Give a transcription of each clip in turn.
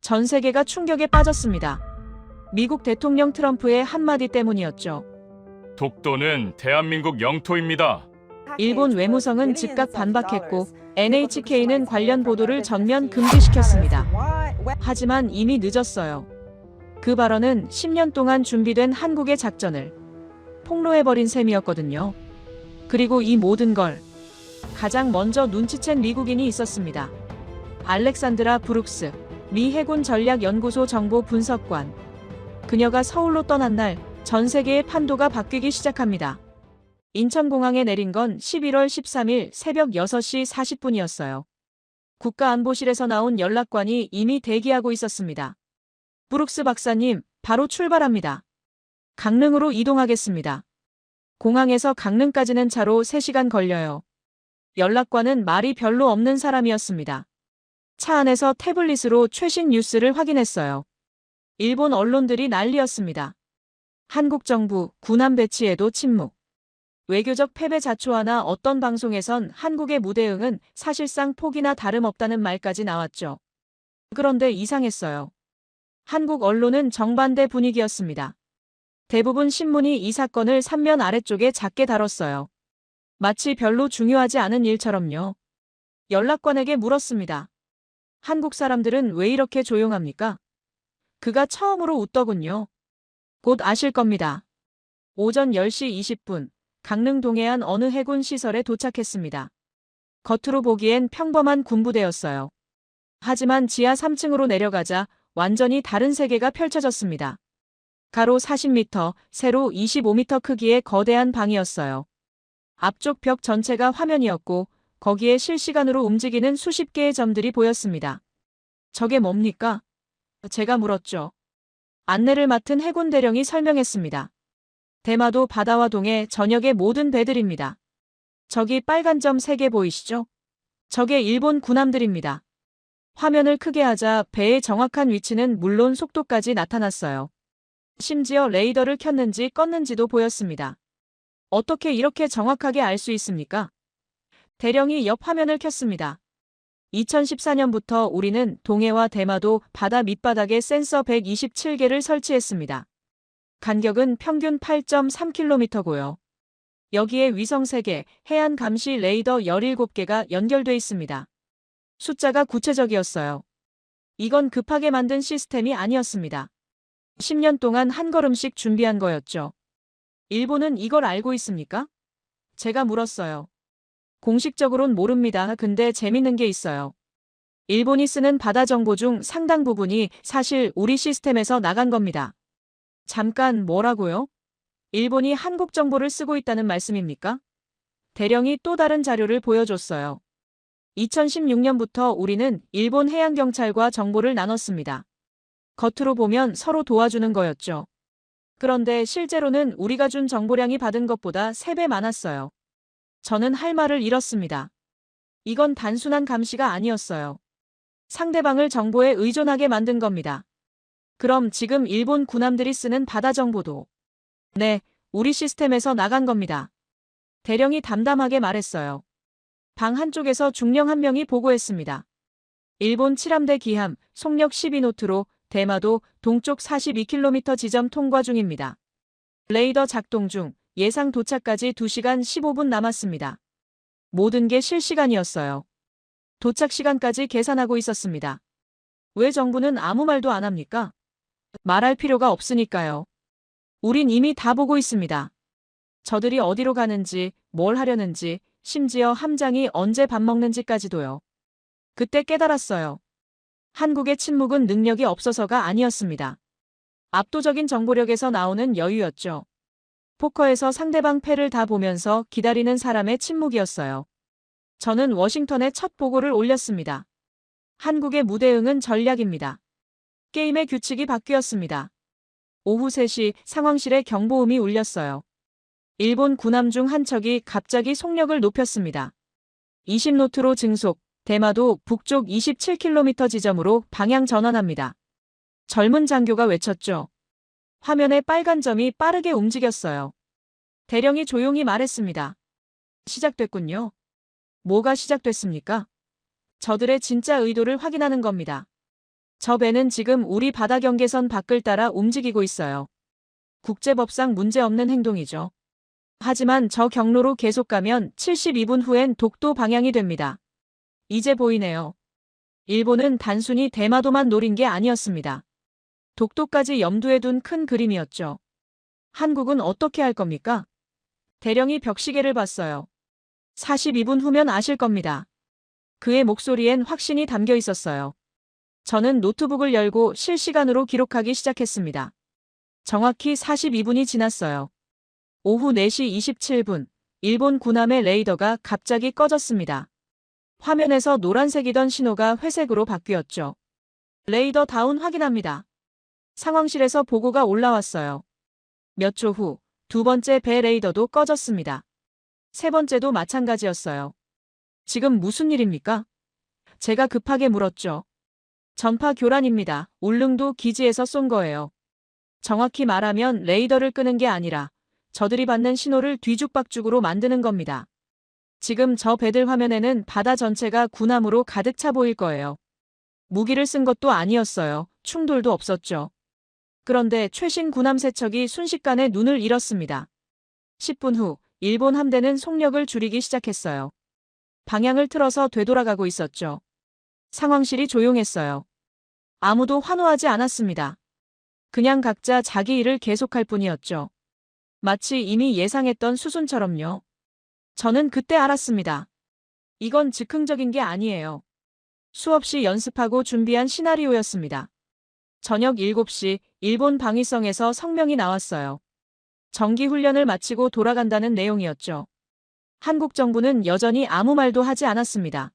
전 세계가 충격에 빠졌습니다. 미국 대통령 트럼프의 한마디 때문이었죠. 독도는 대한민국 영토입니다. 일본 외무성은 즉각 반박했고 NHK는 관련 보도를 전면 금지시켰습니다. 하지만 이미 늦었어요. 그 발언은 10년 동안 준비된 한국의 작전을 폭로해버린 셈이었거든요. 그리고 이 모든 걸 가장 먼저 눈치챈 미국인이 있었습니다. 알렉산드라 브룩스, 미 해군 전략연구소 정보 분석관. 그녀가 서울로 떠난 날 전 세계의 판도가 바뀌기 시작합니다. 인천공항에 내린 건 11월 13일 새벽 6시 40분이었어요. 국가안보실에서 나온 연락관이 이미 대기하고 있었습니다. 브룩스 박사님, 바로 출발합니다. 강릉으로 이동하겠습니다. 공항에서 강릉까지는 차로 3시간 걸려요. 연락관은 말이 별로 없는 사람이었습니다. 차 안에서 태블릿으로 최신 뉴스를 확인했어요. 일본 언론들이 난리였습니다. 한국 정부, 군함 배치에도 침묵. 외교적 패배 자초하나 어떤 방송에선 한국의 무대응은 사실상 포기나 다름없다는 말까지 나왔죠. 그런데 이상했어요. 한국 언론은 정반대 분위기였습니다. 대부분 신문이 이 사건을 삼면 아래쪽에 작게 다뤘어요. 마치 별로 중요하지 않은 일처럼요. 연락관에게 물었습니다. 한국 사람들은 왜 이렇게 조용합니까? 그가 처음으로 웃더군요. 곧 아실 겁니다. 오전 10시 20분, 강릉 동해안 어느 해군 시설에 도착했습니다. 겉으로 보기엔 평범한 군부대였어요. 하지만 지하 3층으로 내려가자 완전히 다른 세계가 펼쳐졌습니다. 가로 40m, 세로 25m 크기의 거대한 방이었어요. 앞쪽 벽 전체가 화면이었고 거기에 실시간으로 움직이는 수십 개의 점들이 보였습니다. 저게 뭡니까? 제가 물었죠. 안내를 맡은 해군 대령이 설명했습니다. 대마도 바다와 동해 전역의 모든 배들입니다. 저기 빨간 점 3개 보이시죠? 저게 일본 군함들입니다. 화면을 크게 하자 배의 정확한 위치는 물론 속도까지 나타났어요. 심지어 레이더를 켰는지 껐는지도 보였습니다. 어떻게 이렇게 정확하게 알 수 있습니까? 대령이 옆 화면을 켰습니다. 2014년부터 우리는 동해와 대마도 바다 밑바닥에 센서 127개를 설치했습니다. 간격은 평균 8.3km고요. 여기에 위성 3개, 해안 감시 레이더 17개가 연결돼 있습니다. 숫자가 구체적이었어요. 이건 급하게 만든 시스템이 아니었습니다. 10년 동안 한 걸음씩 준비한 거였죠. 일본은 이걸 알고 있습니까? 제가 물었어요. 공식적으론 모릅니다. 근데 재밌는 게 있어요. 일본이 쓰는 바다 정보 중 상당 부분이 사실 우리 시스템에서 나간 겁니다. 잠깐 뭐라고요? 일본이 한국 정보를 쓰고 있다는 말씀입니까? 대령이 또 다른 자료를 보여줬어요. 2016년부터 우리는 일본 해양경찰과 정보를 나눴습니다. 겉으로 보면 서로 도와주는 거였죠. 그런데 실제로는 우리가 준 정보량이 받은 것보다 3배 많았어요. 저는 할 말을 잃었습니다. 이건 단순한 감시가 아니었어요. 상대방을 정보에 의존하게 만든 겁니다. 그럼 지금 일본 군함들이 쓰는 바다 정보도 네, 우리 시스템에서 나간 겁니다. 대령이 담담하게 말했어요. 방 한쪽에서 중령 한 명이 보고했습니다. 일본 7함대 기함, 속력 12노트로 대마도 동쪽 42km 지점 통과 중입니다. 레이더 작동 중, 예상 도착까지 2시간 15분 남았습니다. 모든 게 실시간이었어요. 도착 시간까지 계산하고 있었습니다. 왜 정부는 아무 말도 안 합니까? 말할 필요가 없으니까요. 우린 이미 다 보고 있습니다. 저들이 어디로 가는지, 뭘 하려는지, 심지어 함장이 언제 밥 먹는지까지도요. 그때 깨달았어요. 한국의 침묵은 능력이 없어서가 아니었습니다. 압도적인 정보력에서 나오는 여유였죠. 포커에서 상대방 패를 다 보면서 기다리는 사람의 침묵이었어요. 저는 워싱턴에 첫 보고를 올렸습니다. 한국의 무대응은 전략입니다. 게임의 규칙이 바뀌었습니다. 오후 3시 상황실에 경보음이 울렸어요. 일본 군함 중 한 척이 갑자기 속력을 높였습니다. 20노트로 증속, 대마도 북쪽 27km 지점으로 방향 전환합니다. 젊은 장교가 외쳤죠. 화면에 빨간 점이 빠르게 움직였어요. 대령이 조용히 말했습니다. 시작됐군요. 뭐가 시작됐습니까? 저들의 진짜 의도를 확인하는 겁니다. 저 배는 지금 우리 바다 경계선 밖을 따라 움직이고 있어요. 국제법상 문제없는 행동이죠. 하지만 저 경로로 계속 가면 72분 후엔 독도 방향이 됩니다. 이제 보이네요. 일본은 단순히 대마도만 노린 게 아니었습니다. 독도까지 염두에 둔 큰 그림이었죠. 한국은 어떻게 할 겁니까? 대령이 벽시계를 봤어요. 42분 후면 아실 겁니다. 그의 목소리엔 확신이 담겨 있었어요. 저는 노트북을 열고 실시간으로 기록하기 시작했습니다. 정확히 42분이 지났어요. 오후 4시 27분, 일본 군함의 레이더가 갑자기 꺼졌습니다. 화면에서 노란색이던 신호가 회색으로 바뀌었죠. 레이더 다운 확인합니다. 상황실에서 보고가 올라왔어요. 몇 초 후, 두 번째 배 레이더도 꺼졌습니다. 세 번째도 마찬가지였어요. 지금 무슨 일입니까? 제가 급하게 물었죠. 전파 교란입니다. 울릉도 기지에서 쏜 거예요. 정확히 말하면 레이더를 끄는 게 아니라 저들이 받는 신호를 뒤죽박죽으로 만드는 겁니다. 지금 저 배들 화면에는 바다 전체가 군함으로 가득 차 보일 거예요. 무기를 쓴 것도 아니었어요. 충돌도 없었죠. 그런데 최신 군함 세척이 순식간에 눈을 잃었습니다. 10분 후 일본 함대는 속력을 줄이기 시작했어요. 방향을 틀어서 되돌아가고 있었죠. 상황실이 조용했어요. 아무도 환호하지 않았습니다. 그냥 각자 자기 일을 계속할 뿐이었죠. 마치 이미 예상했던 수순처럼요. 저는 그때 알았습니다. 이건 즉흥적인 게 아니에요. 수없이 연습하고 준비한 시나리오였습니다. 저녁 7시 일본 방위성에서 성명이 나왔어요. 정기 훈련을 마치고 돌아간다는 내용이었죠. 한국 정부는 여전히 아무 말도 하지 않았습니다.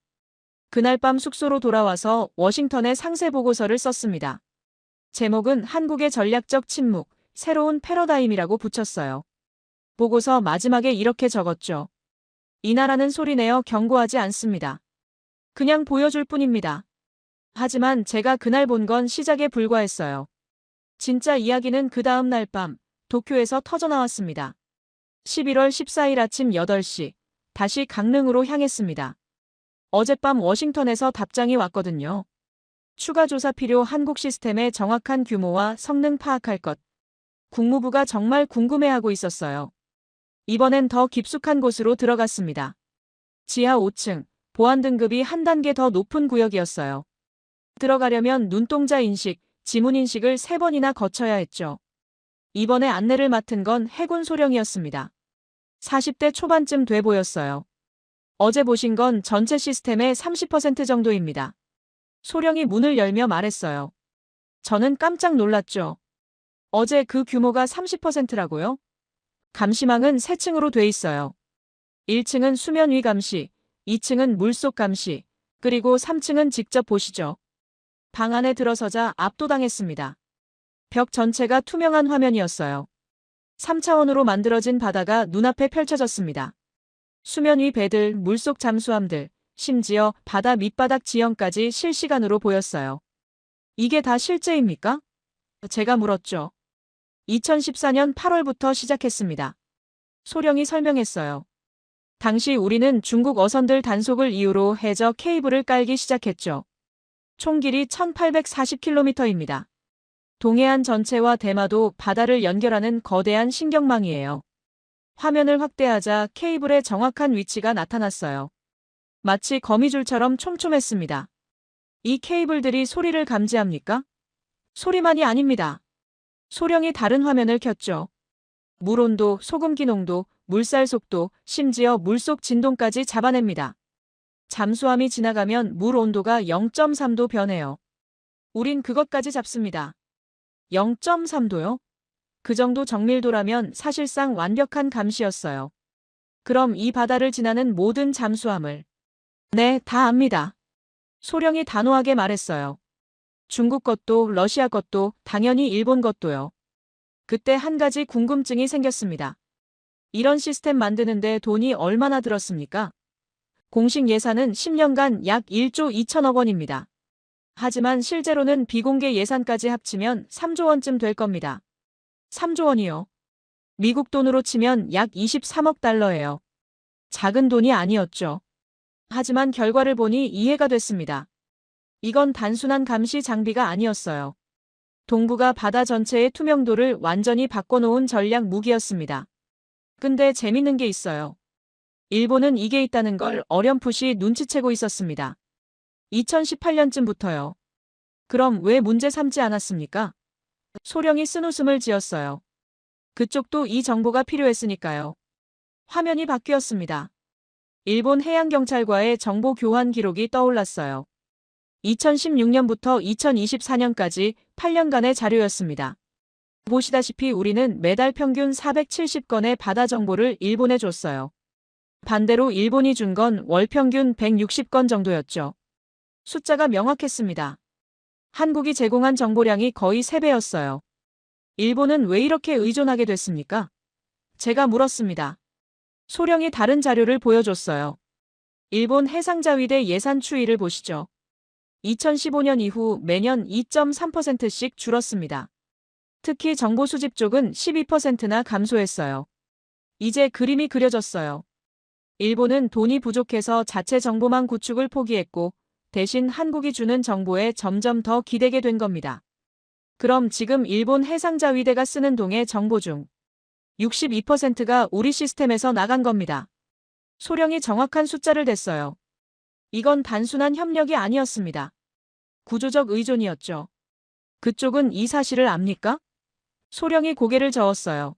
그날 밤 숙소로 돌아와서 워싱턴에 상세 보고서를 썼습니다. 제목은 한국의 전략적 침묵, 새로운 패러다임이라고 붙였어요. 보고서 마지막에 이렇게 적었죠. 이 나라는 소리내어 경고하지 않습니다. 그냥 보여줄 뿐입니다. 하지만 제가 그날 본 건 시작에 불과했어요. 진짜 이야기는 그 다음 날 밤 도쿄에서 터져나왔습니다. 11월 14일 아침 8시 다시 강릉으로 향했습니다. 어젯밤 워싱턴에서 답장이 왔거든요. 추가 조사 필요 한국 시스템의 정확한 규모와 성능 파악할 것. 국무부가 정말 궁금해하고 있었어요. 이번엔 더 깊숙한 곳으로 들어갔습니다. 지하 5층, 보안 등급이 한 단계 더 높은 구역이었어요. 들어가려면 눈동자 인식, 지문 인식을 3번이나 거쳐야 했죠. 이번에 안내를 맡은 건 해군 소령이었습니다. 40대 초반쯤 돼 보였어요. 어제 보신 건 전체 시스템의 30% 정도입니다. 소령이 문을 열며 말했어요. 저는 깜짝 놀랐죠. 어제 그 규모가 30%라고요? 감시망은 3층으로 돼 있어요. 1층은 수면 위 감시, 2층은 물속 감시, 그리고 3층은 직접 보시죠. 방 안에 들어서자 압도당했습니다. 벽 전체가 투명한 화면이었어요. 3차원으로 만들어진 바다가 눈앞에 펼쳐졌습니다. 수면 위 배들, 물속 잠수함들, 심지어 바다 밑바닥 지형까지 실시간으로 보였어요. 이게 다 실제입니까? 제가 물었죠. 2014년 8월부터 시작했습니다. 소령이 설명했어요. 당시 우리는 중국 어선들 단속을 이유로 해저 케이블을 깔기 시작했죠. 총 길이 1840km입니다. 동해안 전체와 대마도 바다를 연결하는 거대한 신경망이에요. 화면을 확대하자 케이블의 정확한 위치가 나타났어요. 마치 거미줄처럼 촘촘했습니다. 이 케이블들이 소리를 감지합니까? 소리만이 아닙니다. 소령이 다른 화면을 켰죠. 물 온도, 소금기 농도, 물살 속도, 심지어 물속 진동까지 잡아냅니다. 잠수함이 지나가면 물 온도가 0.3도 변해요. 우린 그것까지 잡습니다. 0.3도요? 그 정도 정밀도라면 사실상 완벽한 감시였어요. 그럼 이 바다를 지나는 모든 잠수함을. 네, 다 압니다. 소령이 단호하게 말했어요. 중국 것도 러시아 것도 당연히 일본 것도요. 그때 한 가지 궁금증이 생겼습니다. 이런 시스템 만드는데 돈이 얼마나 들었습니까? 공식 예산은 10년간 약 1조 2천억 원입니다. 하지만 실제로는 비공개 예산까지 합치면 3조 원쯤 될 겁니다. 3조 원이요. 미국 돈으로 치면 약 23억 달러예요. 작은 돈이 아니었죠. 하지만 결과를 보니 이해가 됐습니다. 이건 단순한 감시 장비가 아니었어요. 동부가 바다 전체의 투명도를 완전히 바꿔놓은 전략 무기였습니다. 근데 재밌는 게 있어요. 일본은 이게 있다는 걸 어렴풋이 눈치채고 있었습니다. 2018년쯤부터요. 그럼 왜 문제 삼지 않았습니까? 소령이 쓴웃음을 지었어요. 그쪽도 이 정보가 필요했으니까요. 화면이 바뀌었습니다. 일본 해양경찰과의 정보 교환 기록이 떠올랐어요. 2016년부터 2024년까지 8년간의 자료였습니다. 보시다시피 우리는 매달 평균 470건의 바다 정보를 일본에 줬어요. 반대로 일본이 준 건 월 평균 160건 정도였죠. 숫자가 명확했습니다. 한국이 제공한 정보량이 거의 3배였어요. 일본은 왜 이렇게 의존하게 됐습니까? 제가 물었습니다. 소령이 다른 자료를 보여줬어요. 일본 해상자위대 예산 추이를 보시죠. 2015년 이후 매년 2.3%씩 줄었습니다. 특히 정보 수집 쪽은 12%나 감소했어요. 이제 그림이 그려졌어요. 일본은 돈이 부족해서 자체 정보망 구축을 포기했고 대신 한국이 주는 정보에 점점 더 기대게 된 겁니다. 그럼 지금 일본 해상자위대가 쓰는 동해 정보 중 62%가 우리 시스템에서 나간 겁니다. 소령이 정확한 숫자를 댔어요. 이건 단순한 협력이 아니었습니다. 구조적 의존이었죠. 그쪽은 이 사실을 압니까? 소령이 고개를 저었어요.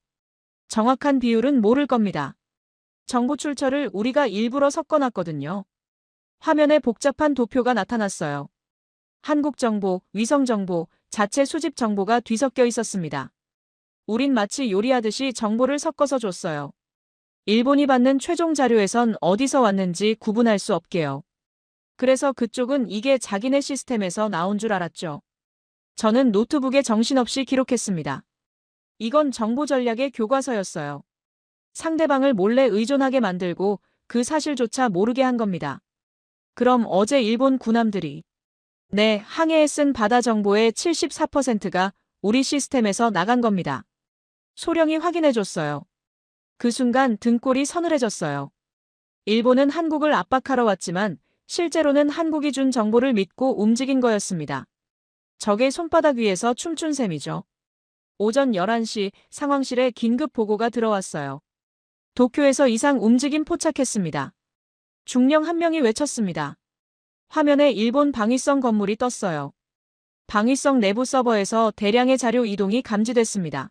정확한 비율은 모를 겁니다. 정보 출처를 우리가 일부러 섞어놨거든요. 화면에 복잡한 도표가 나타났어요. 한국 정보, 위성 정보, 자체 수집 정보가 뒤섞여 있었습니다. 우린 마치 요리하듯이 정보를 섞어서 줬어요. 일본이 받는 최종 자료에선 어디서 왔는지 구분할 수 없게요. 그래서 그쪽은 이게 자기네 시스템에서 나온 줄 알았죠. 저는 노트북에 정신없이 기록했습니다. 이건 정보 전략의 교과서였어요. 상대방을 몰래 의존하게 만들고 그 사실조차 모르게 한 겁니다. 그럼 어제 일본 군함들이 항해에 쓴 바다 정보의 74%가 우리 시스템에서 나간 겁니다. 소령이 확인해줬어요. 그 순간 등골이 서늘해졌어요. 일본은 한국을 압박하러 왔지만 실제로는 한국이 준 정보를 믿고 움직인 거였습니다. 적의 손바닥 위에서 춤춘 셈이죠. 오전 11시 상황실에 긴급 보고가 들어왔어요. 도쿄에서 이상 움직임 포착했습니다. 중령 한 명이 외쳤습니다. 화면에 일본 방위성 건물이 떴어요. 방위성 내부 서버에서 대량의 자료 이동이 감지됐습니다.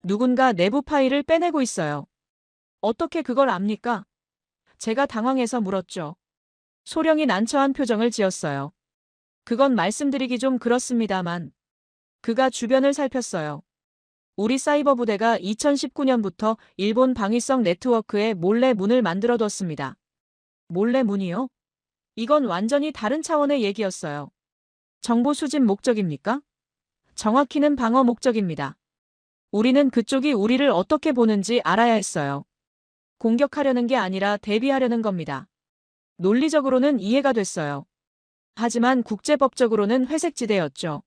누군가 내부 파일을 빼내고 있어요. 어떻게 그걸 압니까? 제가 당황해서 물었죠. 소령이 난처한 표정을 지었어요. 그건 말씀드리기 좀 그렇습니다만. 그가 주변을 살폈어요. 우리 사이버 부대가 2019년부터 일본 방위성 네트워크에 몰래 문을 만들어뒀습니다. 몰래 문이요? 이건 완전히 다른 차원의 얘기였어요. 정보 수집 목적입니까? 정확히는 방어 목적입니다. 우리는 그쪽이 우리를 어떻게 보는지 알아야 했어요. 공격하려는 게 아니라 대비하려는 겁니다. 논리적으로는 이해가 됐어요. 하지만 국제법적으로는 회색지대였죠.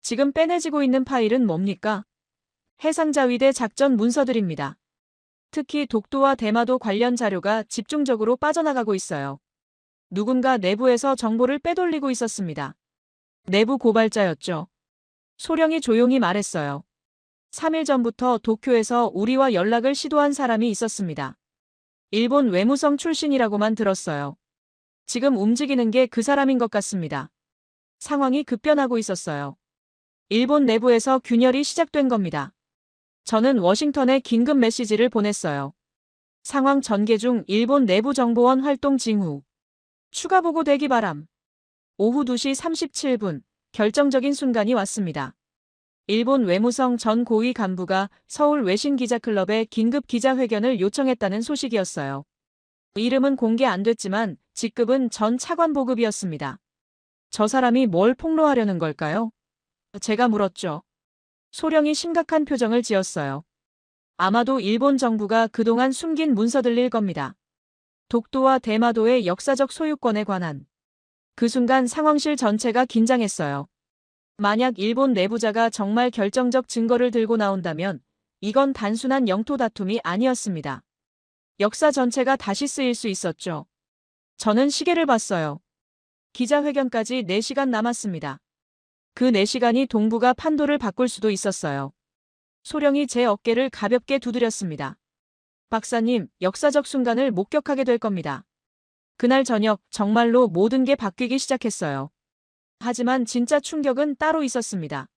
지금 빼내지고 있는 파일은 뭡니까? 해상자위대 작전 문서들입니다. 특히 독도와 대마도 관련 자료가 집중적으로 빠져나가고 있어요. 누군가 내부에서 정보를 빼돌리고 있었습니다. 내부 고발자였죠. 소령이 조용히 말했어요. 3일 전부터 도쿄에서 우리와 연락을 시도한 사람이 있었습니다. 일본 외무성 출신이라고만 들었어요. 지금 움직이는 게 그 사람인 것 같습니다. 상황이 급변하고 있었어요. 일본 내부에서 균열이 시작된 겁니다. 저는 워싱턴에 긴급 메시지를 보냈어요. 상황 전개 중 일본 내부정보원 활동 징후. 추가 보고 대기 바람. 오후 2시 37분, 결정적인 순간이 왔습니다. 일본 외무성 전 고위 간부가 서울 외신기자클럽에 긴급 기자회견을 요청했다는 소식이었어요. 이름은 공개 안 됐지만 직급은 전 차관보급이었습니다. 저 사람이 뭘 폭로하려는 걸까요? 제가 물었죠. 소령이 심각한 표정을 지었어요. 아마도 일본 정부가 그동안 숨긴 문서들일 겁니다. 독도와 대마도의 역사적 소유권에 관한. 그 순간 상황실 전체가 긴장했어요. 만약 일본 내부자가 정말 결정적 증거를 들고 나온다면 이건 단순한 영토 다툼이 아니었습니다. 역사 전체가 다시 쓰일 수 있었죠. 저는 시계를 봤어요. 기자회견까지 4시간 남았습니다. 그 4시간이 동북아 판도를 바꿀 수도 있었어요. 소령이 제 어깨를 가볍게 두드렸습니다. 박사님, 역사적 순간을 목격하게 될 겁니다. 그날 저녁 정말로 모든 게 바뀌기 시작했어요. 하지만 진짜 충격은 따로 있었습니다.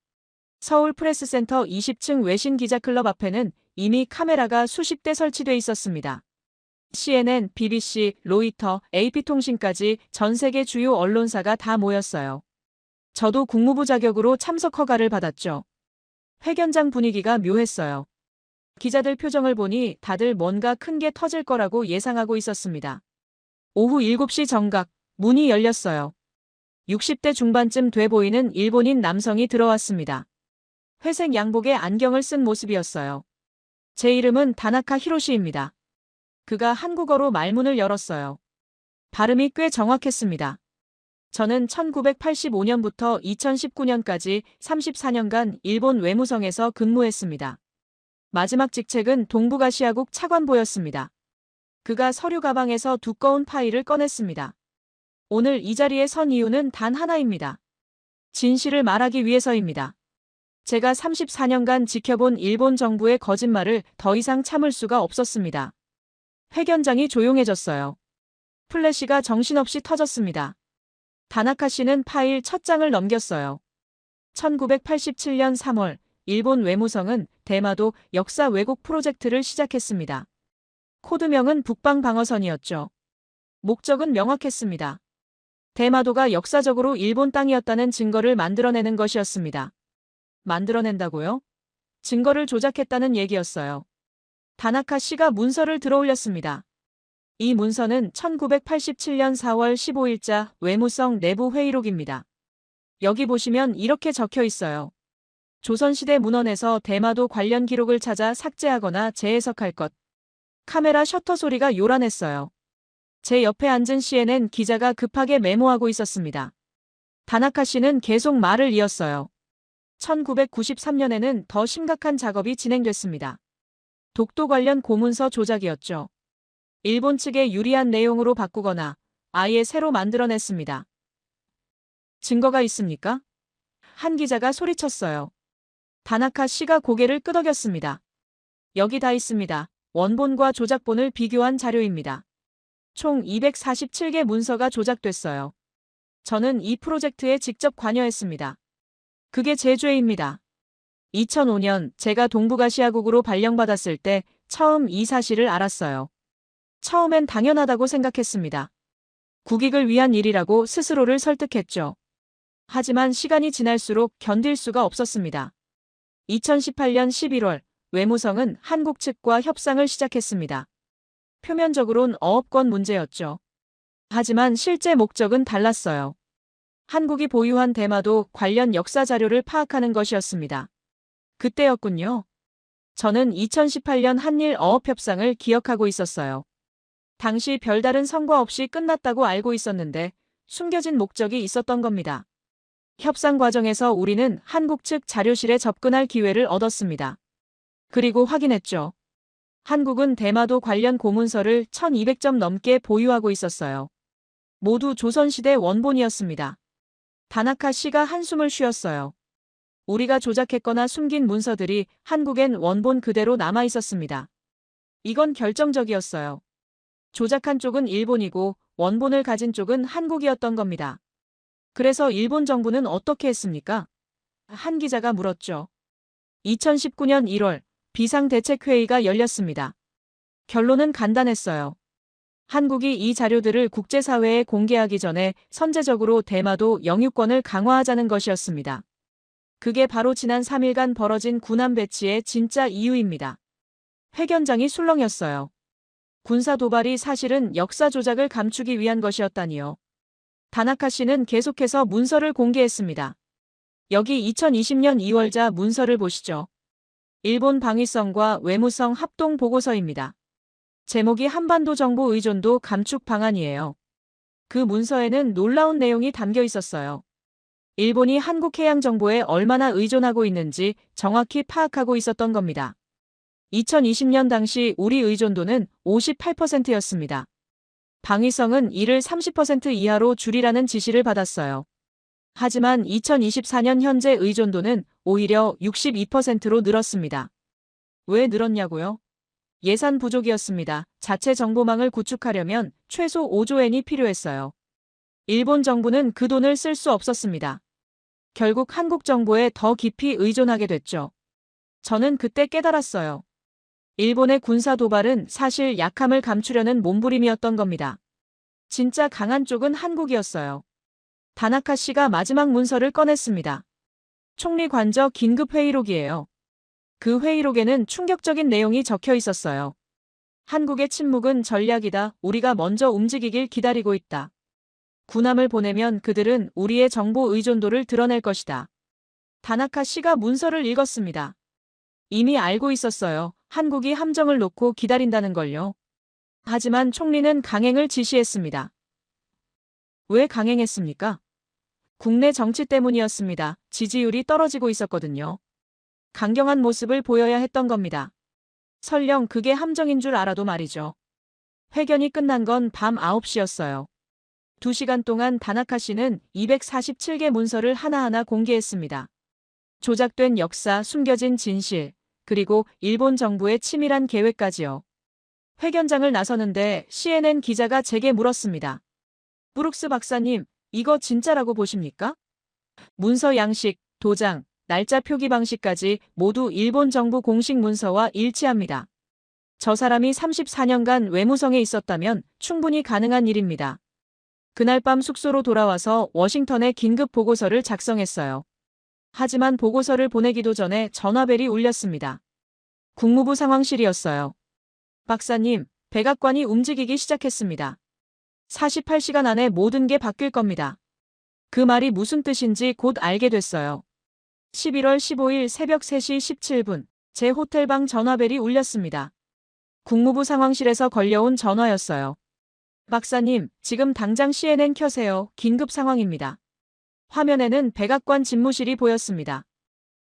서울 프레스센터 20층 외신 기자클럽 앞에는 이미 카메라가 수십 대 설치돼 있었습니다. CNN, BBC, 로이터, AP통신까지 전 세계 주요 언론사가 다 모였어요. 저도 국무부 자격으로 참석 허가를 받았죠. 회견장 분위기가 묘했어요. 기자들 표정을 보니 다들 뭔가 큰 게 터질 거라고 예상하고 있었습니다. 오후 7시 정각, 문이 열렸어요. 60대 중반쯤 돼 보이는 일본인 남성이 들어왔습니다. 회색 양복에 안경을 쓴 모습이었어요. 제 이름은 다나카 히로시입니다. 그가 한국어로 말문을 열었어요. 발음이 꽤 정확했습니다. 저는 1985년부터 2019년까지 34년간 일본 외무성에서 근무했습니다. 마지막 직책은 동북아시아국 차관보였습니다. 그가 서류 가방에서 두꺼운 파일을 꺼냈습니다. 오늘 이 자리에 선 이유는 단 하나입니다. 진실을 말하기 위해서입니다. 제가 34년간 지켜본 일본 정부의 거짓말을 더 이상 참을 수가 없었습니다. 회견장이 조용해졌어요. 플래시가 정신없이 터졌습니다. 다나카 씨는 파일 첫 장을 넘겼어요. 1987년 3월, 일본 외무성은 대마도 역사 왜곡 프로젝트를 시작했습니다. 코드명은 북방방어선이었죠. 목적은 명확했습니다. 대마도가 역사적으로 일본 땅이었다는 증거를 만들어내는 것이었습니다. 만들어낸다고요? 증거를 조작했다는 얘기였어요. 다나카 씨가 문서를 들어올렸습니다. 이 문서는 1987년 4월 15일자 외무성 내부 회의록입니다. 여기 보시면 이렇게 적혀 있어요. 조선시대 문헌에서 대마도 관련 기록을 찾아 삭제하거나 재해석할 것. 카메라 셔터 소리가 요란했어요. 제 옆에 앉은 CNN 기자가 급하게 메모하고 있었습니다. 다나카 씨는 계속 말을 이었어요. 1993년에는 더 심각한 작업이 진행됐습니다. 독도 관련 고문서 조작이었죠. 일본 측에 유리한 내용으로 바꾸거나 아예 새로 만들어냈습니다. 증거가 있습니까? 한 기자가 소리쳤어요. 다나카 씨가 고개를 끄덕였습니다. 여기 다 있습니다. 원본과 조작본을 비교한 자료입니다. 총 247개 문서가 조작됐어요. 저는 이 프로젝트에 직접 관여했습니다. 그게 제 죄입니다. 2005년 제가 동북아시아국으로 발령받았을 때 처음 이 사실을 알았어요. 처음엔 당연하다고 생각했습니다. 국익을 위한 일이라고 스스로를 설득했죠. 하지만 시간이 지날수록 견딜 수가 없었습니다. 2018년 11월 외무성은 한국 측과 협상을 시작했습니다. 표면적으론 어업권 문제였죠. 하지만 실제 목적은 달랐어요. 한국이 보유한 대마도 관련 역사 자료를 파악하는 것이었습니다. 그때였군요. 저는 2018년 한일 어업 협상을 기억하고 있었어요. 당시 별다른 성과 없이 끝났다고 알고 있었는데 숨겨진 목적이 있었던 겁니다. 협상 과정에서 우리는 한국 측 자료실에 접근할 기회를 얻었습니다. 그리고 확인했죠. 한국은 대마도 관련 고문서를 1200점 넘게 보유하고 있었어요. 모두 조선시대 원본이었습니다. 다나카 씨가 한숨을 쉬었어요. 우리가 조작했거나 숨긴 문서들이 한국엔 원본 그대로 남아 있었습니다. 이건 결정적이었어요. 조작한 쪽은 일본이고 원본을 가진 쪽은 한국이었던 겁니다. 그래서 일본 정부는 어떻게 했습니까? 한 기자가 물었죠. 2019년 1월 비상대책회의가 열렸습니다. 결론은 간단했어요. 한국이 이 자료들을 국제사회에 공개하기 전에 선제적으로 대마도 영유권을 강화하자는 것이었습니다. 그게 바로 지난 3일간 벌어진 군함 배치의 진짜 이유입니다. 회견장이 술렁였어요. 군사 도발이 사실은 역사 조작을 감추기 위한 것이었다니요. 다나카 씨는 계속해서 문서를 공개했습니다. 여기 2020년 2월자 문서를 보시죠. 일본 방위성과 외무성 합동 보고서입니다. 제목이 한반도 정보 의존도 감축 방안이에요. 그 문서에는 놀라운 내용이 담겨 있었어요. 일본이 한국 해양 정보에 얼마나 의존하고 있는지 정확히 파악하고 있었던 겁니다. 2020년 당시 우리 의존도는 58%였습니다. 방위성은 이를 30% 이하로 줄이라는 지시를 받았어요. 하지만 2024년 현재 의존도는 오히려 62%로 늘었습니다. 왜 늘었냐고요? 예산 부족이었습니다. 자체 정보망을 구축하려면 최소 5조 엔이 필요했어요. 일본 정부는 그 돈을 쓸 수 없었습니다. 결국 한국 정보에 더 깊이 의존하게 됐죠. 저는 그때 깨달았어요. 일본의 군사 도발은 사실 약함을 감추려는 몸부림이었던 겁니다. 진짜 강한 쪽은 한국이었어요. 다나카 씨가 마지막 문서를 꺼냈습니다. 총리 관저 긴급 회의록이에요. 그 회의록에는 충격적인 내용이 적혀 있었어요. 한국의 침묵은 전략이다. 우리가 먼저 움직이길 기다리고 있다. 군함을 보내면 그들은 우리의 정보 의존도를 드러낼 것이다. 다나카 씨가 문서를 읽었습니다. 이미 알고 있었어요. 한국이 함정을 놓고 기다린다는 걸요. 하지만 총리는 강행을 지시했습니다. 왜 강행했습니까? 국내 정치 때문이었습니다. 지지율이 떨어지고 있었거든요. 강경한 모습을 보여야 했던 겁니다. 설령 그게 함정인 줄 알아도 말이죠. 회견이 끝난 건 밤 9시였어요. 2시간 동안 다나카 씨는 247개 문서를 하나하나 공개했습니다. 조작된 역사, 숨겨진 진실, 그리고 일본 정부의 치밀한 계획까지요. 회견장을 나서는데 CNN 기자가 제게 물었습니다. 브룩스 박사님, 이거 진짜라고 보십니까? 문서 양식, 도장, 날짜 표기 방식까지 모두 일본 정부 공식 문서와 일치합니다. 저 사람이 34년간 외무성에 있었다면 충분히 가능한 일입니다. 그날 밤 숙소로 돌아와서 워싱턴에 긴급 보고서를 작성했어요. 하지만 보고서를 보내기도 전에 전화벨이 울렸습니다. 국무부 상황실이었어요. 박사님, 백악관이 움직이기 시작했습니다. 48시간 안에 모든 게 바뀔 겁니다. 그 말이 무슨 뜻인지 곧 알게 됐어요. 11월 15일 새벽 3시 17분, 제 호텔방 전화벨이 울렸습니다. 국무부 상황실에서 걸려온 전화였어요. 박사님, 지금 당장 CNN 켜세요. 긴급 상황입니다. 화면에는 백악관 집무실이 보였습니다.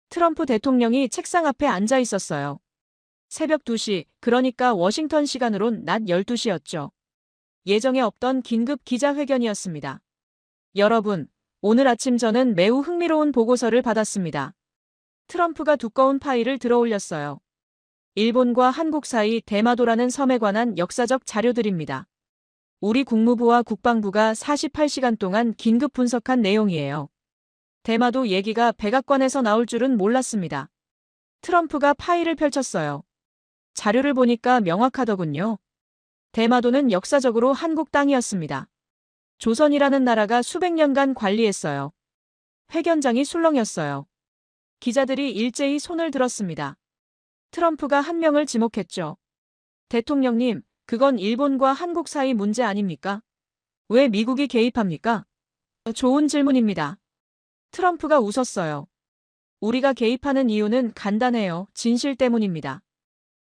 트럼프 대통령이 책상 앞에 앉아 있었어요. 새벽 2시, 그러니까 워싱턴 시간으론 낮 12시였죠. 예정에 없던 긴급 기자회견이었습니다. 여러분, 오늘 아침 저는 매우 흥미로운 보고서를 받았습니다. 트럼프가 두꺼운 파일을 들어올렸어요. 일본과 한국 사이 대마도라는 섬에 관한 역사적 자료들입니다. 우리 국무부와 국방부가 48시간 동안 긴급 분석한 내용이에요. 대마도 얘기가 백악관에서 나올 줄은 몰랐습니다. 트럼프가 파일을 펼쳤어요. 자료를 보니까 명확하더군요. 대마도는 역사적으로 한국 땅이었습니다. 조선이라는 나라가 수백 년간 관리했어요. 회견장이 술렁였어요. 기자들이 일제히 손을 들었습니다. 트럼프가 한 명을 지목했죠. 대통령님, 그건 일본과 한국 사이 문제 아닙니까? 왜 미국이 개입합니까? 좋은 질문입니다. 트럼프가 웃었어요. 우리가 개입하는 이유는 간단해요. 진실 때문입니다.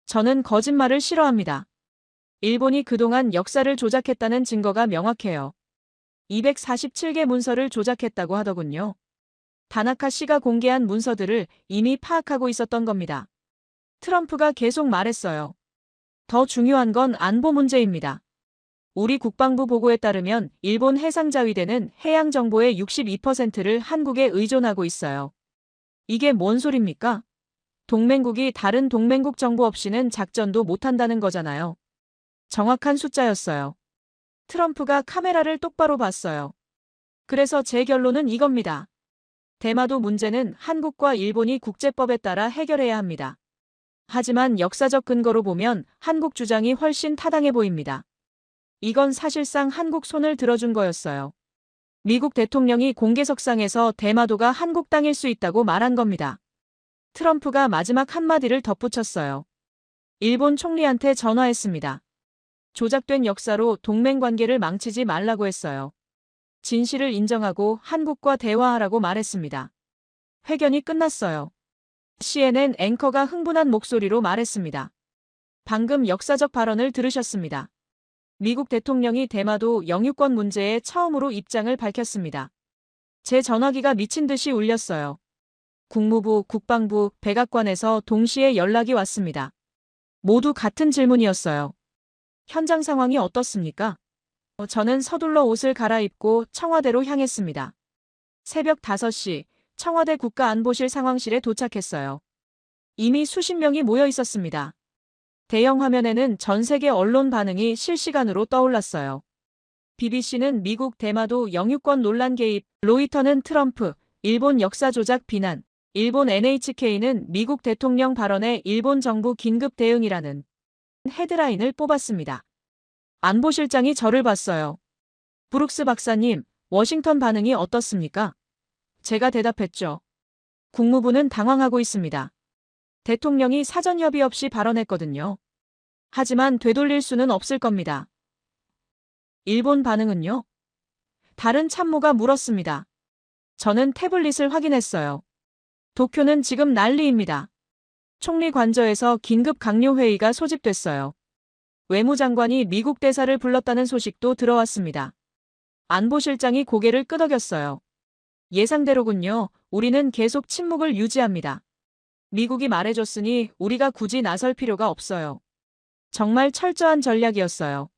저는 거짓말을 싫어합니다. 일본이 그동안 역사를 조작했다는 증거가 명확해요. 247개 문서를 조작했다고 하더군요. 다나카 씨가 공개한 문서들을 이미 파악하고 있었던 겁니다. 트럼프가 계속 말했어요. 더 중요한 건 안보 문제입니다. 우리 국방부 보고에 따르면 일본 해상자위대는 해양 정보의 62%를 한국에 의존하고 있어요. 이게 뭔 소립니까? 동맹국이 다른 동맹국 정보 없이는 작전도 못한다는 거잖아요. 정확한 숫자였어요. 트럼프가 카메라를 똑바로 봤어요. 그래서 제 결론은 이겁니다. 대마도 문제는 한국과 일본이 국제법에 따라 해결해야 합니다. 하지만 역사적 근거로 보면 한국 주장이 훨씬 타당해 보입니다. 이건 사실상 한국 손을 들어준 거였어요. 미국 대통령이 공개석상에서 대마도가 한국 땅일 수 있다고 말한 겁니다. 트럼프가 마지막 한마디를 덧붙였어요. 일본 총리한테 전화했습니다. 조작된 역사로 동맹 관계를 망치지 말라고 했어요. 진실을 인정하고 한국과 대화하라고 말했습니다. 회견이 끝났어요. CNN 앵커가 흥분한 목소리로 말했습니다. 방금 역사적 발언을 들으셨습니다. 미국 대통령이 대마도 영유권 문제에 처음으로 입장을 밝혔습니다. 제 전화기가 미친 듯이 울렸어요. 국무부, 국방부, 백악관에서 동시에 연락이 왔습니다. 모두 같은 질문이었어요. 현장 상황이 어떻습니까? 저는 서둘러 옷을 갈아입고 청와대로 향했습니다. 새벽 5시 청와대 국가안보실 상황실에 도착했어요. 이미 수십 명이 모여 있었습니다. 대형 화면에는 전 세계 언론 반응이 실시간으로 떠올랐어요. BBC는 미국 대마도 영유권 논란 개입, 로이터는 트럼프, 일본 역사 조작 비난, 일본 NHK는 미국 대통령 발언에 일본 정부 긴급 대응이라는 헤드라인을 뽑았습니다. 안보실장이 저를 봤어요. 브룩스 박사님, 워싱턴 반응이 어떻습니까? 제가 대답했죠. 국무부는 당황하고 있습니다. 대통령이 사전 협의 없이 발언했거든요. 하지만 되돌릴 수는 없을 겁니다. 일본 반응은요? 다른 참모가 물었습니다. 저는 태블릿을 확인했어요. 도쿄는 지금 난리입니다. 총리 관저에서 긴급 강요 회의가 소집됐어요. 외무장관이 미국 대사를 불렀다는 소식도 들어왔습니다. 안보실장이 고개를 끄덕였어요. 예상대로군요. 우리는 계속 침묵을 유지합니다. 미국이 말해줬으니 우리가 굳이 나설 필요가 없어요. 정말 철저한 전략이었어요.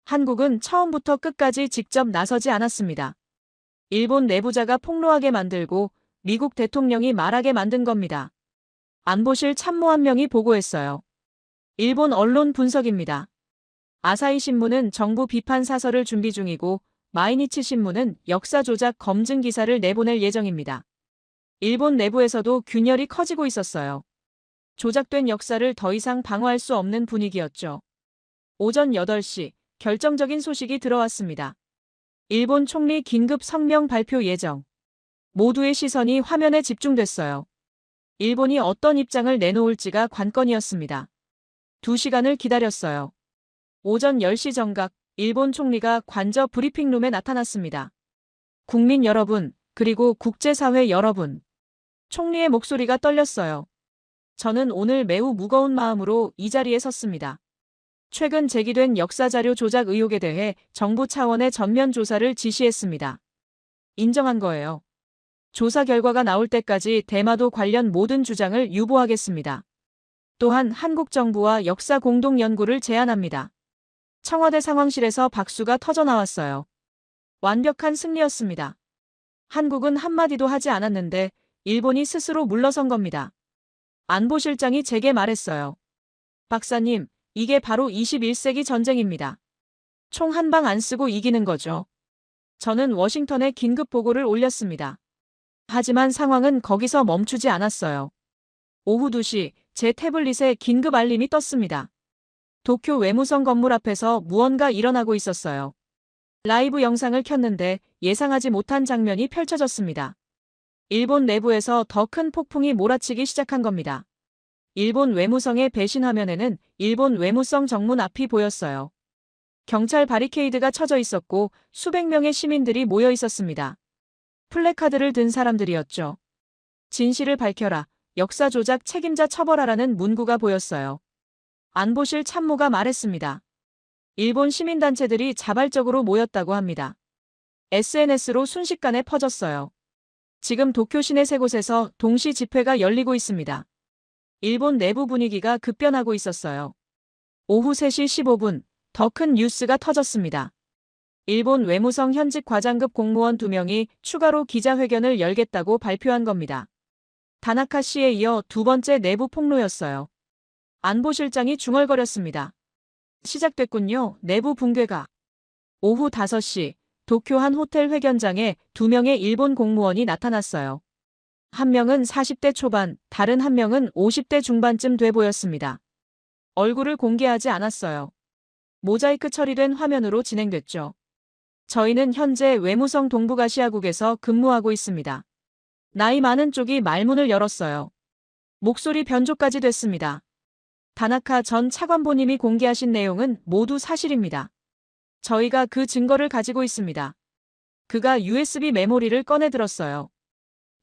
한국은 처음부터 끝까지 직접 나서지 않았습니다. 일본 내부자가 폭로하게 만들고 미국 대통령이 말하게 만든 겁니다. 안보실 참모 한 명이 보고했어요. 일본 언론 분석입니다. 아사히 신문은 정부 비판 사설을 준비 중이고 마이니치 신문은 역사 조작 검증 기사를 내보낼 예정입니다. 일본 내부에서도 균열이 커지고 있었어요. 조작된 역사를 더 이상 방어할 수 없는 분위기였죠. 오전 8시 결정적인 소식이 들어왔습니다. 일본 총리 긴급 성명 발표 예정. 모두의 시선이 화면에 집중됐어요. 일본이 어떤 입장을 내놓을지가 관건이었습니다. 2시간을 기다렸어요. 오전 10시 정각 일본 총리가 관저 브리핑룸에 나타났습니다. 국민 여러분, 그리고 국제사회 여러분. 총리의 목소리가 떨렸어요. 저는 오늘 매우 무거운 마음으로 이 자리에 섰습니다. 최근 제기된 역사자료 조작 의혹에 대해 정부 차원의 전면 조사를 지시했습니다. 인정한 거예요. 조사 결과가 나올 때까지 대마도 관련 모든 주장을 유보하겠습니다. 또한 한국 정부와 역사 공동 연구를 제안합니다. 청와대 상황실에서 박수가 터져 나왔어요. 완벽한 승리였습니다. 한국은 한마디도 하지 않았는데 일본이 스스로 물러선 겁니다. 안보실장이 제게 말했어요. 박사님, 이게 바로 21세기 전쟁입니다. 총 한 방 안 쓰고 이기는 거죠. 저는 워싱턴에 긴급 보고를 올렸습니다. 하지만 상황은 거기서 멈추지 않았어요. 오후 2시 제 태블릿에 긴급 알림이 떴습니다. 도쿄 외무성 건물 앞에서 무언가 일어나고 있었어요. 라이브 영상을 켰는데 예상하지 못한 장면이 펼쳐졌습니다. 일본 내부에서 더 큰 폭풍이 몰아치기 시작한 겁니다. 일본 외무성의 배신 화면에는 일본 외무성 정문 앞이 보였어요. 경찰 바리케이드가 쳐져 있었고 수백 명의 시민들이 모여 있었습니다. 플래카드를 든 사람들이었죠. 진실을 밝혀라, 역사 조작 책임자 처벌하라는 문구가 보였어요. 안보실 참모가 말했습니다. 일본 시민단체들이 자발적으로 모였다고 합니다. SNS로 순식간에 퍼졌어요. 지금 도쿄 시내 3곳에서 동시 집회가 열리고 있습니다. 일본 내부 분위기가 급변하고 있었어요. 오후 3시 15분, 더 큰 뉴스가 터졌습니다. 일본 외무성 현직 과장급 공무원 2명이 추가로 기자회견을 열겠다고 발표한 겁니다. 다나카 씨에 이어 2번째 내부 폭로였어요. 안보실장이 중얼거렸습니다. 시작됐군요, 내부 붕괴가. 오후 5시, 도쿄 한 호텔 회견장에 2명의 일본 공무원이 나타났어요. 한 명은 40대 초반, 다른 한 명은 50대 중반쯤 돼 보였습니다. 얼굴을 공개하지 않았어요. 모자이크 처리된 화면으로 진행됐죠. 저희는 현재 외무성 동북아시아국에서 근무하고 있습니다. 나이 많은 쪽이 말문을 열었어요. 목소리 변조까지 됐습니다. 다나카 전 차관보님이 공개하신 내용은 모두 사실입니다. 저희가 그 증거를 가지고 있습니다. 그가 USB 메모리를 꺼내 들었어요.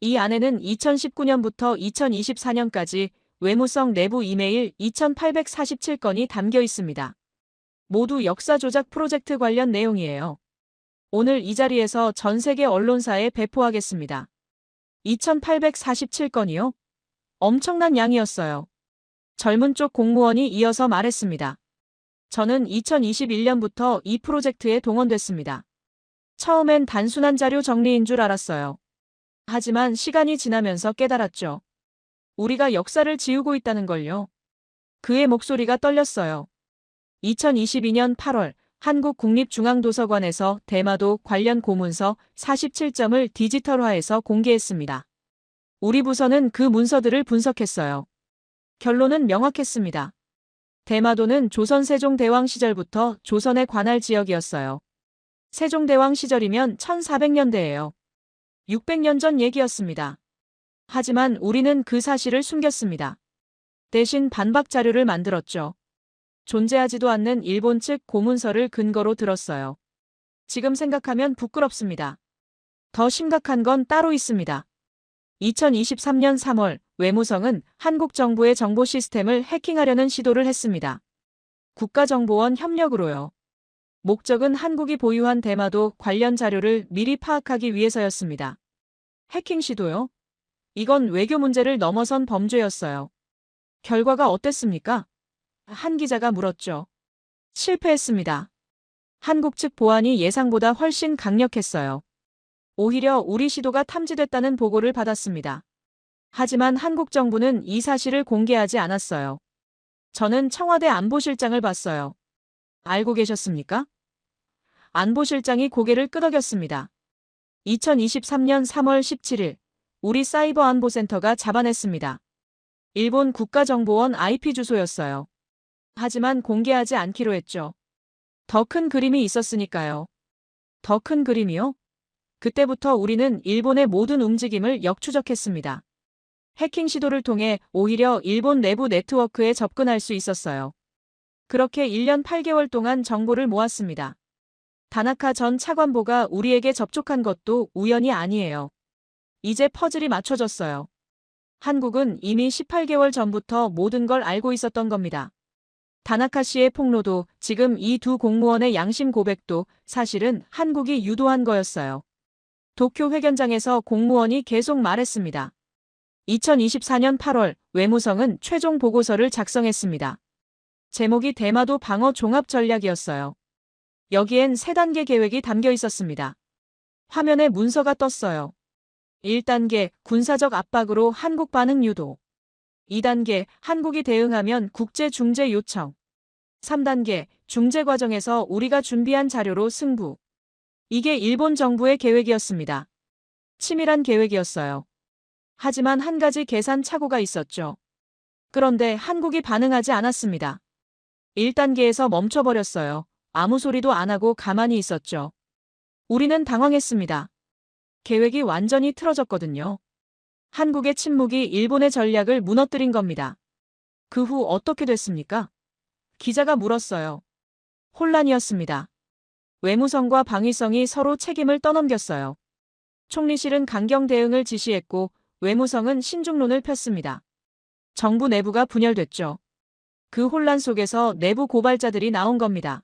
이 안에는 2019년부터 2024년까지 외무성 내부 이메일 2847건이 담겨 있습니다. 모두 역사 조작 프로젝트 관련 내용이에요. 오늘 이 자리에서 전 세계 언론사에 배포하겠습니다. 2847건이요? 엄청난 양이었어요. 젊은 쪽 공무원이 이어서 말했습니다. 저는 2021년부터 이 프로젝트에 동원됐습니다. 처음엔 단순한 자료 정리인 줄 알았어요. 하지만 시간이 지나면서 깨달았죠. 우리가 역사를 지우고 있다는 걸요. 그의 목소리가 떨렸어요. 2022년 8월 한국국립중앙도서관에서 대마도 관련 고문서 47점을 디지털화해서 공개했습니다. 우리 부서는 그 문서들을 분석했어요. 결론은 명확했습니다. 대마도는 조선 세종대왕 시절부터 조선의 관할 지역이었어요. 세종대왕 시절이면 1400년대예요. 600년 전 얘기였습니다. 하지만 우리는 그 사실을 숨겼습니다. 대신 반박 자료를 만들었죠. 존재하지도 않는 일본 측 고문서를 근거로 들었어요. 지금 생각하면 부끄럽습니다. 더 심각한 건 따로 있습니다. 2023년 3월 외무성은 한국 정부의 정보 시스템을 해킹하려는 시도를 했습니다. 국가정보원 협력으로요. 목적은 한국이 보유한 대마도 관련 자료를 미리 파악하기 위해서였습니다. 해킹 시도요? 이건 외교 문제를 넘어선 범죄였어요. 결과가 어땠습니까? 한 기자가 물었죠. 실패했습니다. 한국 측 보안이 예상보다 훨씬 강력했어요. 오히려 우리 시도가 탐지됐다는 보고를 받았습니다. 하지만 한국 정부는 이 사실을 공개하지 않았어요. 저는 청와대 안보실장을 봤어요. 알고 계셨습니까? 안보실장이 고개를 끄덕였습니다. 2023년 3월 17일 우리 사이버안보센터가 잡아냈습니다. 일본 국가정보원 IP 주소였어요. 하지만 공개하지 않기로 했죠. 더 큰 그림이 있었으니까요. 더 큰 그림이요? 그때부터 우리는 일본의 모든 움직임을 역추적했습니다. 해킹 시도를 통해 오히려 일본 내부 네트워크에 접근할 수 있었어요. 그렇게 1년 8개월 동안 정보를 모았습니다. 다나카 전 차관보가 우리에게 접촉한 것도 우연이 아니에요. 이제 퍼즐이 맞춰졌어요. 한국은 이미 18개월 전부터 모든 걸 알고 있었던 겁니다. 다나카 씨의 폭로도 지금 이 두 공무원의 양심 고백도 사실은 한국이 유도한 거였어요. 도쿄 회견장에서 공무원이 계속 말했습니다. 2024년 8월 외무성은 최종 보고서를 작성했습니다. 제목이 대마도 방어 종합 전략이었어요. 여기엔 3단계 계획이 담겨 있었습니다. 화면에 문서가 떴어요. 1단계 군사적 압박으로 한국 반응 유도. 2단계 한국이 대응하면 국제 중재 요청. 3단계 중재 과정에서 우리가 준비한 자료로 승부. 이게 일본 정부의 계획이었습니다. 치밀한 계획이었어요. 하지만 한 가지 계산 착오가 있었죠. 그런데 한국이 반응하지 않았습니다. 1단계에서 멈춰버렸어요. 아무 소리도 안 하고 가만히 있었죠. 우리는 당황했습니다. 계획이 완전히 틀어졌거든요. 한국의 침묵이 일본의 전략을 무너뜨린 겁니다. 그 후 어떻게 됐습니까? 기자가 물었어요. 혼란이었습니다. 외무성과 방위성이 서로 책임을 떠넘겼어요. 총리실은 강경 대응을 지시했고 외무성은 신중론을 폈습니다. 정부 내부가 분열됐죠. 그 혼란 속에서 내부 고발자들이 나온 겁니다.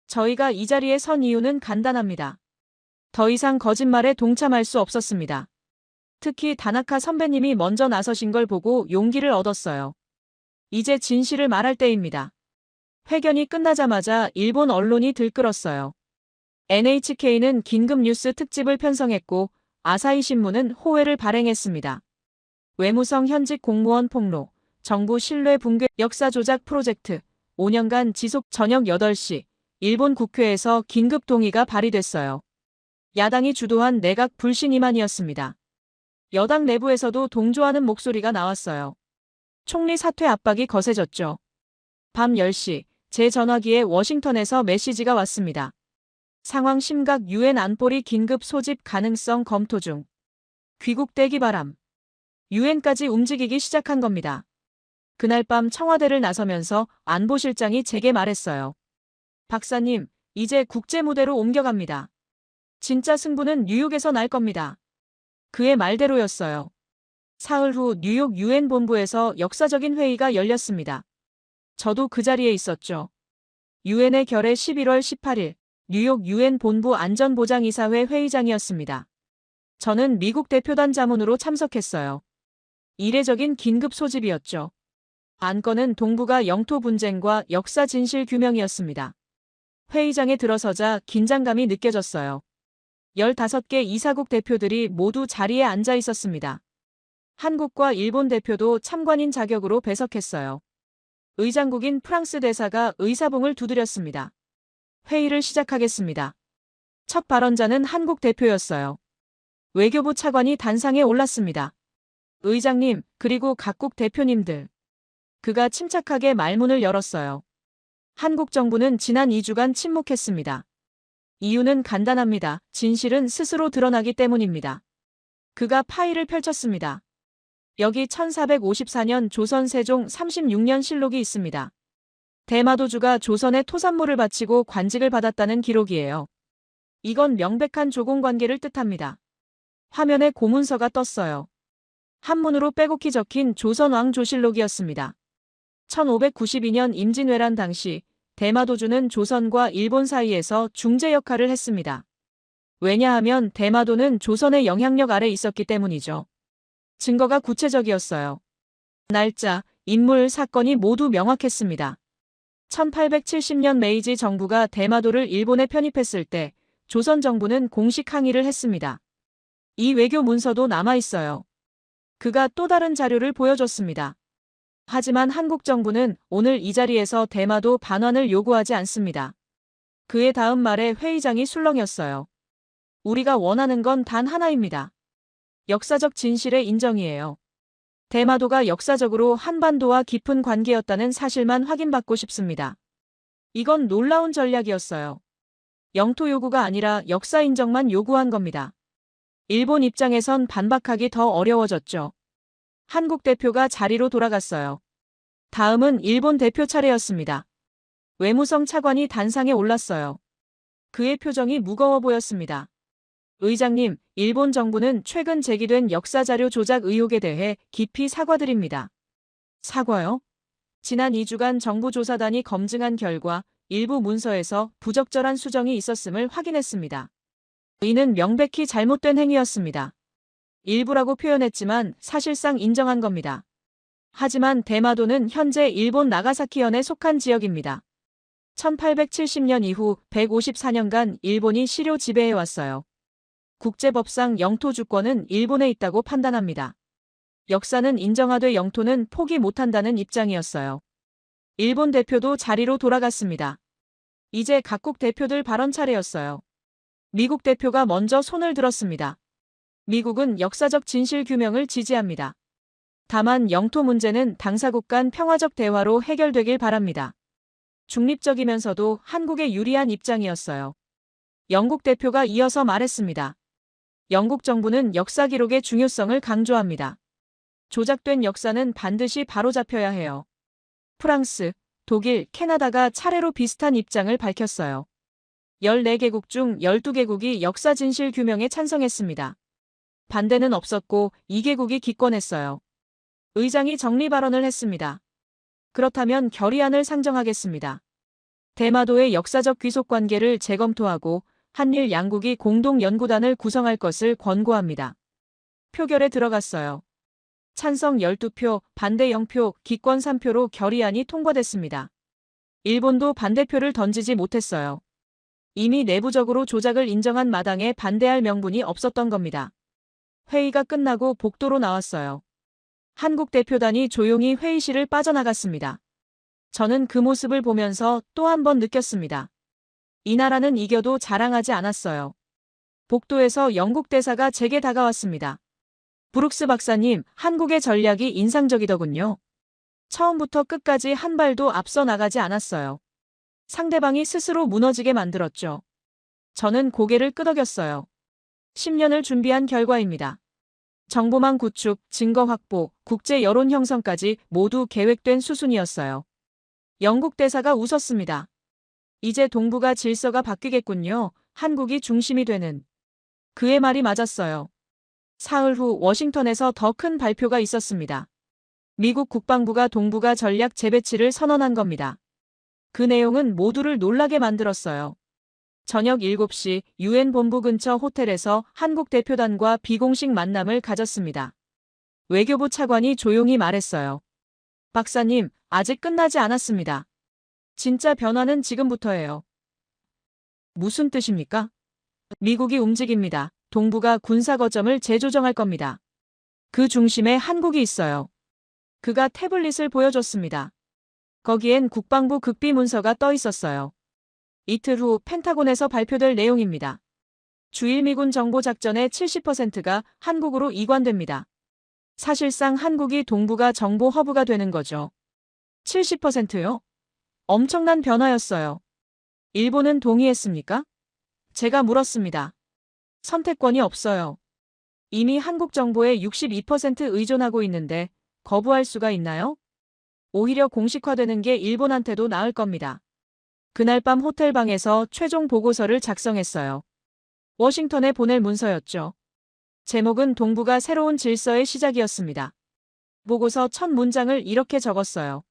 저희가 이 자리에 선 이유는 간단합니다. 더 이상 거짓말에 동참할 수 없었습니다. 특히 다나카 선배님이 먼저 나서신 걸 보고 용기를 얻었어요. 이제 진실을 말할 때입니다. 회견이 끝나자마자 일본 언론이 들끓었어요. NHK는 긴급 뉴스 특집을 편성했고 아사히 신문은 호외를 발행했습니다. 외무성 현직 공무원 폭로, 정부 신뢰 붕괴 역사 조작 프로젝트, 5년간 지속 저녁 8시, 일본 국회에서 긴급 동의가 발의됐어요. 야당이 주도한 내각 불신임안이었습니다. 여당 내부에서도 동조하는 목소리가 나왔어요. 총리 사퇴 압박이 거세졌죠. 밤 10시, 제 전화기에 워싱턴에서 메시지가 왔습니다. 상황 심각 유엔 안보리 긴급 소집 가능성 검토 중. 귀국되기 바람. 유엔까지 움직이기 시작한 겁니다. 그날 밤 청와대를 나서면서 안보실장이 제게 말했어요. 박사님, 이제 국제무대로 옮겨갑니다. 진짜 승부는 뉴욕에서 날 겁니다. 그의 말대로였어요. 사흘 후 뉴욕 유엔 본부에서 역사적인 회의가 열렸습니다. 저도 그 자리에 있었죠. 유엔의 결의 11월 18일 뉴욕 유엔 본부 안전보장이사회 회의장이었습니다. 저는 미국 대표단 자문으로 참석했어요. 이례적인 긴급 소집이었죠. 안건은 동북아 영토 분쟁과 역사 진실 규명이었습니다. 회의장에 들어서자 긴장감이 느껴졌어요. 15개 이사국 대표들이 모두 자리에 앉아 있었습니다. 한국과 일본 대표도 참관인 자격으로 배석했어요. 의장국인 프랑스 대사가 의사봉을 두드렸습니다. 회의를 시작하겠습니다. 첫 발언자는 한국 대표였어요. 외교부 차관이 단상에 올랐습니다. 의장님, 그리고 각국 대표님들. 그가 침착하게 말문을 열었어요. 한국 정부는 지난 2주간 침묵했습니다. 이유는 간단합니다. 진실은 스스로 드러나기 때문입니다. 그가 파일을 펼쳤습니다. 여기 1454년 조선 세종 36년 실록이 있습니다. 대마도주가 조선에 토산물을 바치고 관직을 받았다는 기록이에요. 이건 명백한 조공관계를 뜻합니다. 화면에 고문서가 떴어요. 한문으로 빼곡히 적힌 조선왕조실록이었습니다. 1592년 임진왜란 당시 대마도주는 조선과 일본 사이에서 중재 역할을 했습니다. 왜냐하면 대마도는 조선의 영향력 아래 있었기 때문이죠. 증거가 구체적이었어요. 날짜, 인물, 사건이 모두 명확했습니다. 1870년 메이지 정부가 대마도를 일본에 편입했을 때 조선 정부는 공식 항의를 했습니다. 이 외교 문서도 남아있어요. 그가 또 다른 자료를 보여줬습니다. 하지만 한국 정부는 오늘 이 자리에서 대마도 반환을 요구하지 않습니다. 그의 다음 말에 회의장이 술렁였어요. 우리가 원하는 건 단 하나입니다. 역사적 진실의 인정이에요. 대마도가 역사적으로 한반도와 깊은 관계였다는 사실만 확인받고 싶습니다. 이건 놀라운 전략이었어요. 영토 요구가 아니라 역사 인정만 요구한 겁니다. 일본 입장에선 반박하기 더 어려워졌죠. 한국 대표가 자리로 돌아갔어요. 다음은 일본 대표 차례였습니다. 외무성 차관이 단상에 올랐어요. 그의 표정이 무거워 보였습니다. 의장님, 일본 정부는 최근 제기된 역사자료 조작 의혹에 대해 깊이 사과드립니다. 사과요? 지난 2주간 정부조사단이 검증한 결과 일부 문서에서 부적절한 수정이 있었음을 확인했습니다. 이는 명백히 잘못된 행위였습니다. 일부라고 표현했지만 사실상 인정한 겁니다. 하지만 대마도는 현재 일본 나가사키현에 속한 지역입니다. 1870년 이후 154년간 일본이 실효 지배해왔어요. 국제법상 영토 주권은 일본에 있다고 판단합니다. 역사는 인정하되 영토는 포기 못한다는 입장이었어요. 일본 대표도 자리로 돌아갔습니다. 이제 각국 대표들 발언 차례였어요. 미국 대표가 먼저 손을 들었습니다. 미국은 역사적 진실 규명을 지지합니다. 다만 영토 문제는 당사국 간 평화적 대화로 해결되길 바랍니다. 중립적이면서도 한국에 유리한 입장이었어요. 영국 대표가 이어서 말했습니다. 영국 정부는 역사 기록의 중요성을 강조합니다. 조작된 역사는 반드시 바로잡혀야 해요. 프랑스, 독일, 캐나다가 차례로 비슷한 입장을 밝혔어요. 14개국 중 12개국이 역사 진실 규명에 찬성했습니다. 반대는 없었고 2개국이 기권했어요. 의장이 정리 발언을 했습니다. 그렇다면 결의안을 상정하겠습니다. 대마도의 역사적 귀속 관계를 재검토하고 한일 양국이 공동 연구단을 구성할 것을 권고합니다. 표결에 들어갔어요. 찬성 12표, 반대 0표, 기권 3표로 결의안이 통과됐습니다. 일본도 반대표를 던지지 못했어요. 이미 내부적으로 조작을 인정한 마당에 반대할 명분이 없었던 겁니다. 회의가 끝나고 복도로 나왔어요. 한국 대표단이 조용히 회의실을 빠져나갔습니다. 저는 그 모습을 보면서 또 한 번 느꼈습니다. 이 나라는 이겨도 자랑하지 않았어요. 복도에서 영국 대사가 제게 다가왔습니다. 브룩스 박사님, 한국의 전략이 인상적이더군요. 처음부터 끝까지 한 발도 앞서 나가지 않았어요. 상대방이 스스로 무너지게 만들었죠. 저는 고개를 끄덕였어요. 10년을 준비한 결과입니다. 정보망 구축, 증거 확보, 국제 여론 형성까지 모두 계획된 수순이었어요. 영국 대사가 웃었습니다. 이제 동북아 질서가 바뀌겠군요. 한국이 중심이 되는. 그의 말이 맞았어요. 사흘 후 워싱턴에서 더 큰 발표가 있었습니다. 미국 국방부가 동북아 전략 재배치를 선언한 겁니다. 그 내용은 모두를 놀라게 만들었어요. 저녁 7시 유엔 본부 근처 호텔에서 한국 대표단과 비공식 만남을 가졌습니다. 외교부 차관이 조용히 말했어요. 박사님, 아직 끝나지 않았습니다. 진짜 변화는 지금부터예요. 무슨 뜻입니까? 미국이 움직입니다. 동부가 군사 거점을 재조정할 겁니다. 그 중심에 한국이 있어요. 그가 태블릿을 보여줬습니다. 거기엔 국방부 극비 문서가 떠 있었어요. 이틀 후 펜타곤에서 발표될 내용입니다. 주일 미군 정보 작전의 70%가 한국으로 이관됩니다. 사실상 한국이 동북아 정보 허브가 되는 거죠. 70%요? 엄청난 변화였어요. 일본은 동의했습니까? 제가 물었습니다. 선택권이 없어요. 이미 한국 정보에 62% 의존하고 있는데 거부할 수가 있나요? 오히려 공식화되는 게 일본한테도 나을 겁니다. 그날 밤 호텔방에서 최종 보고서를 작성했어요. 워싱턴에 보낼 문서였죠. 제목은 동북아 새로운 질서의 시작이었습니다. 보고서 첫 문장을 이렇게 적었어요.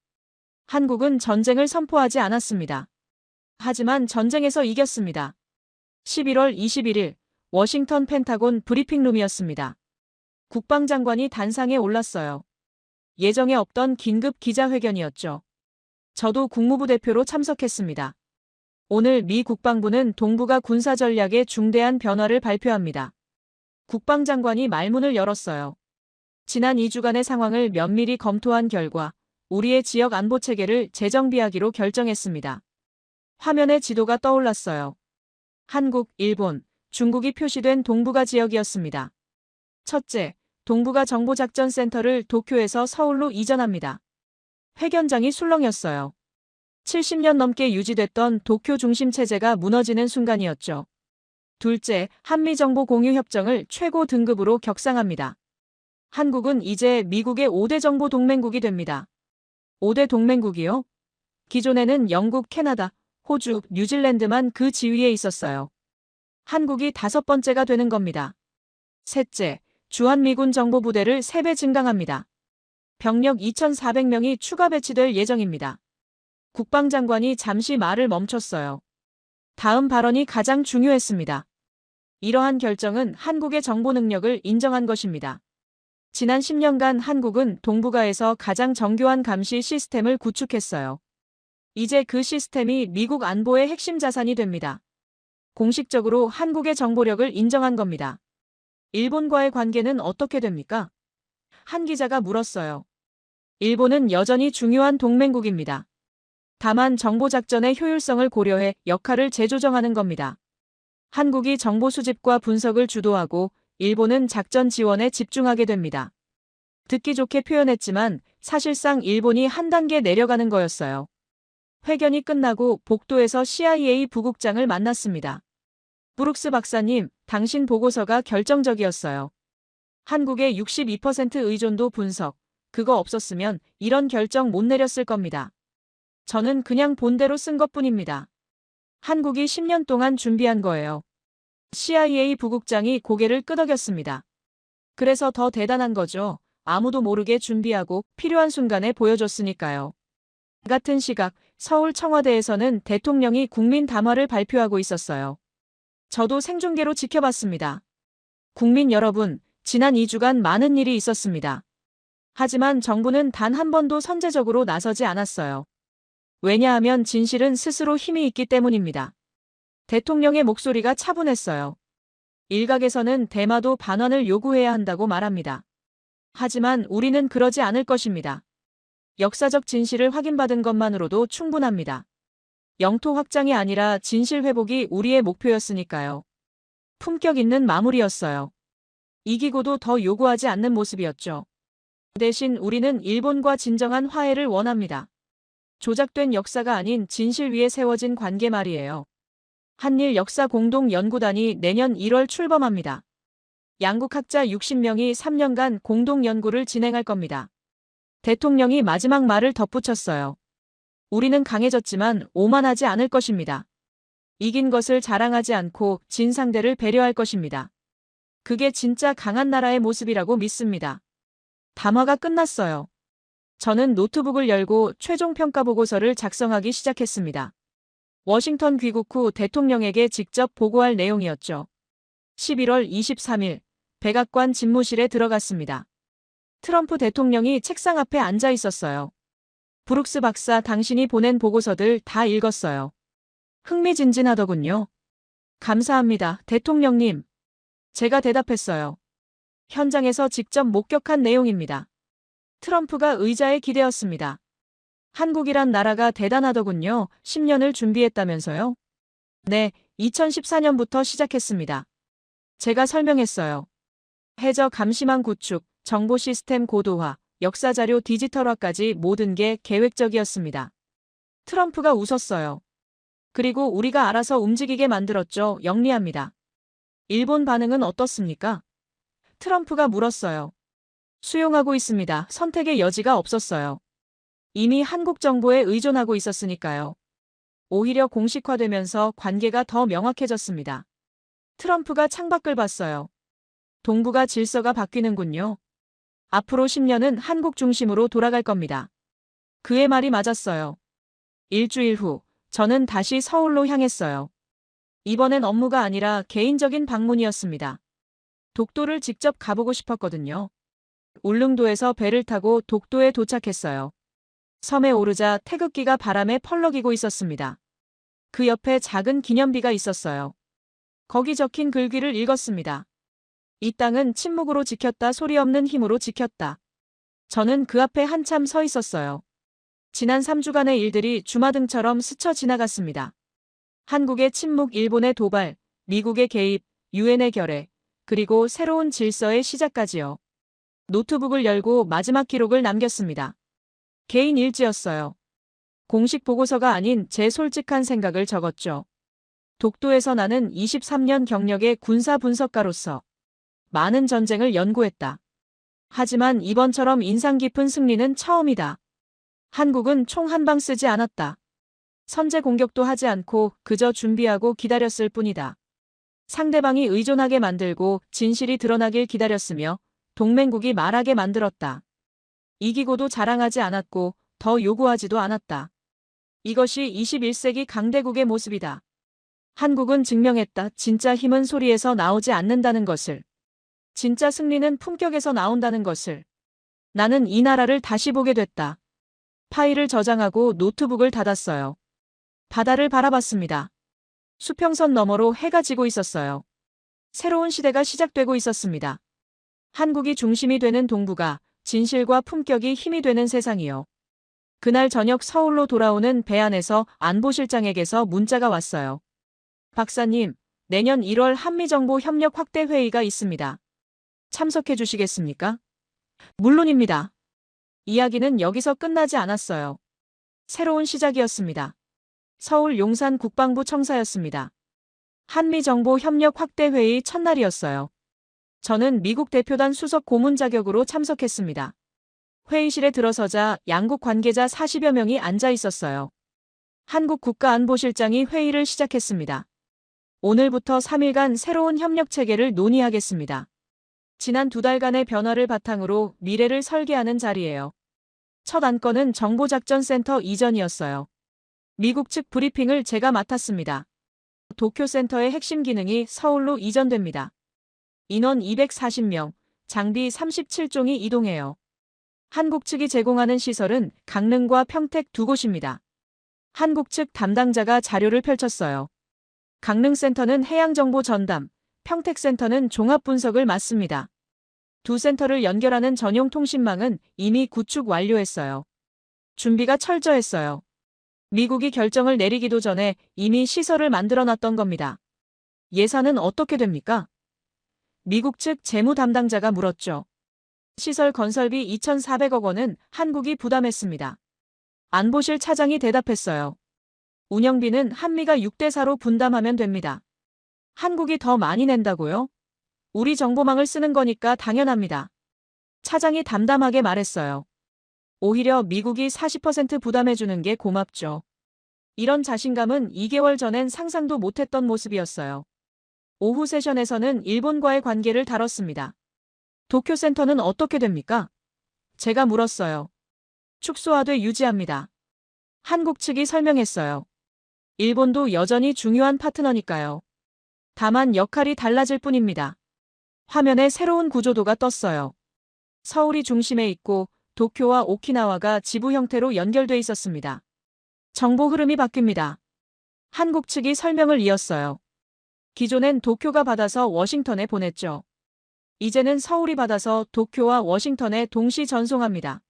한국은 전쟁을 선포하지 않았습니다. 하지만 전쟁에서 이겼습니다. 11월 21일 워싱턴 펜타곤 브리핑룸이었습니다. 국방장관이 단상에 올랐어요. 예정에 없던 긴급 기자회견이었죠. 저도 국무부 대표로 참석했습니다. 오늘 미 국방부는 동북아 군사 전략의 중대한 변화를 발표합니다. 국방장관이 말문을 열었어요. 지난 2주간의 상황을 면밀히 검토한 결과 우리의 지역 안보 체계를 재정비하기로 결정했습니다. 화면에 지도가 떠올랐어요. 한국, 일본, 중국이 표시된 동북아 지역이었습니다. 첫째, 동북아 정보작전센터를 도쿄에서 서울로 이전합니다. 회견장이 술렁였어요. 70년 넘게 유지됐던 도쿄 중심 체제가 무너지는 순간이었죠. 둘째, 한미정보 공유 협정을 최고 등급으로 격상합니다. 한국은 이제 미국의 5대 정보 동맹국이 됩니다. 5대 동맹국이요? 기존에는 영국, 캐나다, 호주, 뉴질랜드만 그 지위에 있었어요. 한국이 5번째가 되는 겁니다. 셋째, 주한미군 정보부대를 3배 증강합니다. 병력 2,400명이 추가 배치될 예정입니다. 국방장관이 잠시 말을 멈췄어요. 다음 발언이 가장 중요했습니다. 이러한 결정은 한국의 정보 능력을 인정한 것입니다. 지난 10년간 한국은 동북아에서 가장 정교한 감시 시스템을 구축했어요. 이제 그 시스템이 미국 안보의 핵심 자산이 됩니다. 공식적으로 한국의 정보력을 인정한 겁니다. 일본과의 관계는 어떻게 됩니까? 한 기자가 물었어요. 일본은 여전히 중요한 동맹국입니다. 다만 정보작전의 효율성을 고려해 역할을 재조정하는 겁니다. 한국이 정보 수집과 분석을 주도하고 일본은 작전 지원에 집중하게 됩니다. 듣기 좋게 표현했지만 사실상 일본이 한 단계 내려가는 거였어요. 회견이 끝나고 복도에서 CIA 부국장을 만났습니다. 브룩스 박사님, 당신 보고서가 결정적이었어요. 한국의 62% 의존도 분석, 그거 없었으면 이런 결정 못 내렸을 겁니다. 저는 그냥 본대로 쓴 것뿐입니다. 한국이 10년 동안 준비한 거예요. CIA 부국장이 고개를 끄덕였습니다. 그래서 더 대단한 거죠. 아무도 모르게 준비하고 필요한 순간에 보여줬으니까요. 같은 시각, 서울 청와대에서는 대통령이 국민 담화를 발표하고 있었어요. 저도 생중계로 지켜봤습니다. 국민 여러분, 지난 2주간 많은 일이 있었습니다. 하지만 정부는 단 한 번도 선제적으로 나서지 않았어요. 왜냐하면 진실은 스스로 힘이 있기 때문입니다. 대통령의 목소리가 차분했어요. 일각에서는 대마도 반환을 요구해야 한다고 말합니다. 하지만 우리는 그러지 않을 것입니다. 역사적 진실을 확인받은 것만으로도 충분합니다. 영토 확장이 아니라 진실 회복이 우리의 목표였으니까요. 품격 있는 마무리였어요. 이기고도 더 요구하지 않는 모습이었죠. 대신 우리는 일본과 진정한 화해를 원합니다. 조작된 역사가 아닌 진실 위에 세워진 관계 말이에요. 한일 역사 공동 연구단이 내년 1월 출범합니다. 양국 학자 60명이 3년간 공동 연구를 진행할 겁니다. 대통령이 마지막 말을 덧붙였어요. 우리는 강해졌지만 오만하지 않을 것입니다. 이긴 것을 자랑하지 않고 진 상대를 배려할 것입니다. 그게 진짜 강한 나라의 모습이라고 믿습니다. 담화가 끝났어요. 저는 노트북을 열고 최종 평가 보고서를 작성하기 시작했습니다. 워싱턴 귀국 후 대통령에게 직접 보고할 내용이었죠. 11월 23일, 백악관 집무실에 들어갔습니다. 트럼프 대통령이 책상 앞에 앉아 있었어요. 브룩스 박사, 당신이 보낸 보고서들 다 읽었어요. 흥미진진하더군요. 감사합니다, 대통령님. 제가 대답했어요. 현장에서 직접 목격한 내용입니다. 트럼프가 의자에 기대었습니다. 한국이란 나라가 대단하더군요. 10년을 준비했다면서요? 네, 2014년부터 시작했습니다. 제가 설명했어요. 해저 감시망 구축, 정보 시스템 고도화, 역사자료 디지털화까지 모든 게 계획적이었습니다. 트럼프가 웃었어요. 그리고 우리가 알아서 움직이게 만들었죠. 영리합니다. 일본 반응은 어떻습니까? 트럼프가 물었어요. 수용하고 있습니다. 선택의 여지가 없었어요. 이미 한국 정보에 의존하고 있었으니까요. 오히려 공식화되면서 관계가 더 명확해졌습니다. 트럼프가 창밖을 봤어요. 동북아 질서가 바뀌는군요. 앞으로 10년은 한국 중심으로 돌아갈 겁니다. 그의 말이 맞았어요. 일주일 후, 저는 다시 서울로 향했어요. 이번엔 업무가 아니라 개인적인 방문이었습니다. 독도를 직접 가보고 싶었거든요. 울릉도에서 배를 타고 독도에 도착했어요. 섬에 오르자 태극기가 바람에 펄럭이고 있었습니다. 그 옆에 작은 기념비가 있었어요. 거기 적힌 글귀를 읽었습니다. 이 땅은 침묵으로 지켰다, 소리 없는 힘으로 지켰다. 저는 그 앞에 한참 서 있었어요. 지난 3주간의 일들이 주마등처럼 스쳐 지나갔습니다. 한국의 침묵, 일본의 도발, 미국의 개입, 유엔의 결의, 그리고 새로운 질서의 시작까지요. 노트북을 열고 마지막 기록을 남겼습니다. 개인 일지였어요. 공식 보고서가 아닌 제 솔직한 생각을 적었죠. 독도에서 나는 23년 경력의 군사 분석가로서 많은 전쟁을 연구했다. 하지만 이번처럼 인상 깊은 승리는 처음이다. 한국은 총 한 방 쓰지 않았다. 선제 공격도 하지 않고 그저 준비하고 기다렸을 뿐이다. 상대방이 의존하게 만들고 진실이 드러나길 기다렸으며 동맹국이 말하게 만들었다. 이기고도 자랑하지 않았고 더 요구하지도 않았다. 이것이 21세기 강대국의 모습이다. 한국은 증명했다. 진짜 힘은 소리에서 나오지 않는다는 것을. 진짜 승리는 품격에서 나온다는 것을. 나는 이 나라를 다시 보게 됐다. 파일을 저장하고 노트북을 닫았어요. 바다를 바라봤습니다. 수평선 너머로 해가 지고 있었어요. 새로운 시대가 시작되고 있었습니다. 한국이 중심이 되는 동북아, 진실과 품격이 힘이 되는 세상이요. 그날 저녁 서울로 돌아오는 배 안에서 안보실장에게서 문자가 왔어요. 박사님, 내년 1월 한미정보협력 확대 회의가 있습니다. 참석해 주시겠습니까? 물론입니다. 이야기는 여기서 끝나지 않았어요. 새로운 시작이었습니다. 서울 용산 국방부 청사였습니다. 한미정보협력 확대 회의 첫날이었어요. 저는 미국 대표단 수석 고문 자격으로 참석했습니다. 회의실에 들어서자 양국 관계자 40여 명이 앉아 있었어요. 한국 국가안보실장이 회의를 시작했습니다. 오늘부터 3일간 새로운 협력 체계를 논의하겠습니다. 지난 2달간의 변화를 바탕으로 미래를 설계하는 자리예요. 첫 안건은 정보작전센터 이전이었어요. 미국 측 브리핑을 제가 맡았습니다. 도쿄센터의 핵심 기능이 서울로 이전됩니다. 인원 240명, 장비 37종이 이동해요. 한국 측이 제공하는 시설은 강릉과 평택 두 곳입니다. 한국 측 담당자가 자료를 펼쳤어요. 강릉센터는 해양정보 전담, 평택센터는 종합분석을 맡습니다. 두 센터를 연결하는 전용 통신망은 이미 구축 완료했어요. 준비가 철저했어요. 미국이 결정을 내리기도 전에 이미 시설을 만들어놨던 겁니다. 예산은 어떻게 됩니까? 미국 측 재무 담당자가 물었죠. 시설 건설비 2,400억 원은 한국이 부담했습니다. 안보실 차장이 대답했어요. 운영비는 한미가 6대4로 분담하면 됩니다. 한국이 더 많이 낸다고요? 우리 정보망을 쓰는 거니까 당연합니다. 차장이 담담하게 말했어요. 오히려 미국이 40% 부담해주는 게 고맙죠. 이런 자신감은 2개월 전엔 상상도 못했던 모습이었어요. 오후 세션에서는 일본과의 관계를 다뤘습니다. 도쿄센터는 어떻게 됩니까? 제가 물었어요. 축소하되 유지합니다. 한국 측이 설명했어요. 일본도 여전히 중요한 파트너니까요. 다만 역할이 달라질 뿐입니다. 화면에 새로운 구조도가 떴어요. 서울이 중심에 있고 도쿄와 오키나와가 지부 형태로 연결돼 있었습니다. 정보 흐름이 바뀝니다. 한국 측이 설명을 이었어요. 기존엔 도쿄가 받아서 워싱턴에 보냈죠. 이제는 서울이 받아서 도쿄와 워싱턴에 동시 전송합니다.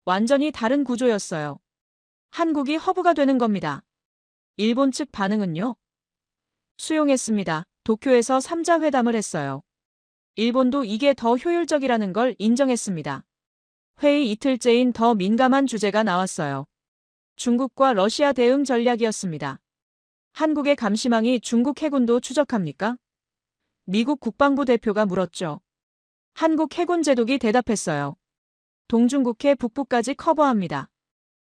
완전히 다른 구조였어요. 한국이 허브가 되는 겁니다. 일본 측 반응은요? 수용했습니다. 도쿄에서 3자 회담을 했어요. 일본도 이게 더 효율적이라는 걸 인정했습니다. 회의 이틀째인 더 민감한 주제가 나왔어요. 중국과 러시아 대응 전략이었습니다. 한국의 감시망이 중국 해군도 추적합니까? 미국 국방부 대표가 물었죠. 한국 해군 제독이 대답했어요. 동중국해 북부까지 커버합니다.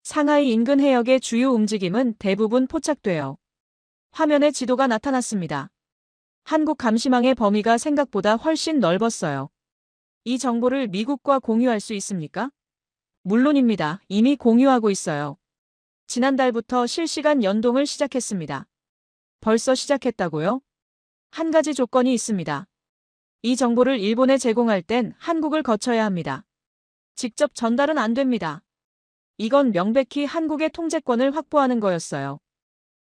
상하이 인근 해역의 주요 움직임은 대부분 포착돼요. 화면에 지도가 나타났습니다. 한국 감시망의 범위가 생각보다 훨씬 넓었어요. 이 정보를 미국과 공유할 수 있습니까? 물론입니다. 이미 공유하고 있어요. 지난달부터 실시간 연동을 시작했습니다. 벌써 시작했다고요? 한 가지 조건이 있습니다. 이 정보를 일본에 제공할 땐 한국을 거쳐야 합니다. 직접 전달은 안 됩니다. 이건 명백히 한국의 통제권을 확보하는 거였어요.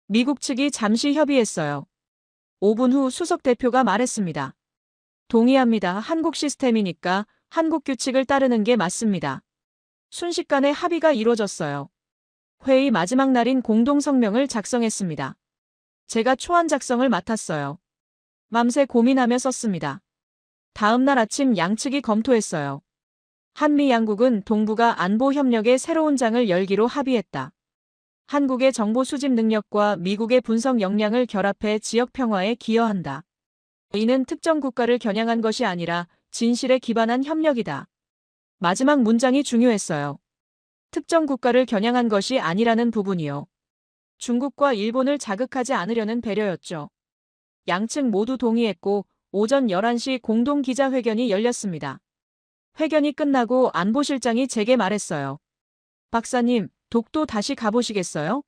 미국 측이 잠시 협의했어요. 5분 후 수석 대표가 말했습니다. 동의합니다. 한국 시스템이니까 한국 규칙을 따르는 게 맞습니다. 순식간에 합의가 이루어졌어요. 회의 마지막 날인 공동성명을 작성했습니다. 제가 초안 작성을 맡았어요. 맘새 고민하며 썼습니다. 다음 날 아침 양측이 검토했어요. 한미 양국은 동북아 안보 협력의 새로운 장을 열기로 합의했다. 한국의 정보 수집 능력과 미국의 분석 역량을 결합해 지역 평화에 기여한다. 이는 특정 국가를 겨냥한 것이 아니라 진실에 기반한 협력이다. 마지막 문장이 중요했어요. 특정 국가를 겨냥한 것이 아니라는 부분이요. 중국과 일본을 자극하지 않으려는 배려였죠. 양측 모두 동의했고 오전 11시 공동 기자회견이 열렸습니다. 회견이 끝나고 안보실장이 제게 말했어요. 박사님, 독도 다시 가보시겠어요?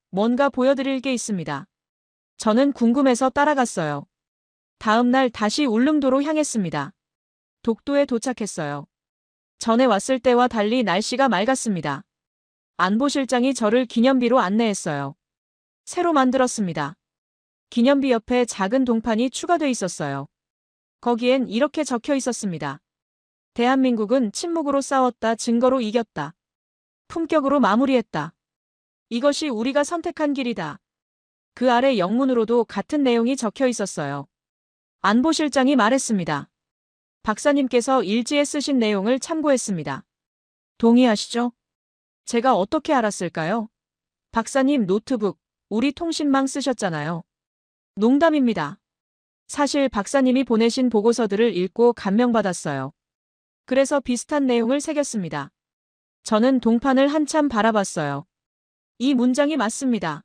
뭔가 보여드릴 게 있습니다. 저는 궁금해서 따라갔어요. 다음 날 다시 울릉도로 향했습니다. 독도에 도착했어요. 전에 왔을 때와 달리 날씨가 맑았습니다. 안보실장이 저를 기념비로 안내했어요. 새로 만들었습니다. 기념비 옆에 작은 동판이 추가돼 있었어요. 거기엔 이렇게 적혀 있었습니다. 대한민국은 침묵으로 싸웠다. 증거로 이겼다. 품격으로 마무리했다. 이것이 우리가 선택한 길이다. 그 아래 영문으로도 같은 내용이 적혀 있었어요. 안보실장이 말했습니다. 박사님께서 일지에 쓰신 내용을 참고했습니다. 동의하시죠? 제가 어떻게 알았을까요? 박사님 노트북, 우리 통신망 쓰셨잖아요. 농담입니다. 사실 박사님이 보내신 보고서들을 읽고 감명받았어요. 그래서 비슷한 내용을 새겼습니다. 저는 동판을 한참 바라봤어요. 이 문장이 맞습니다.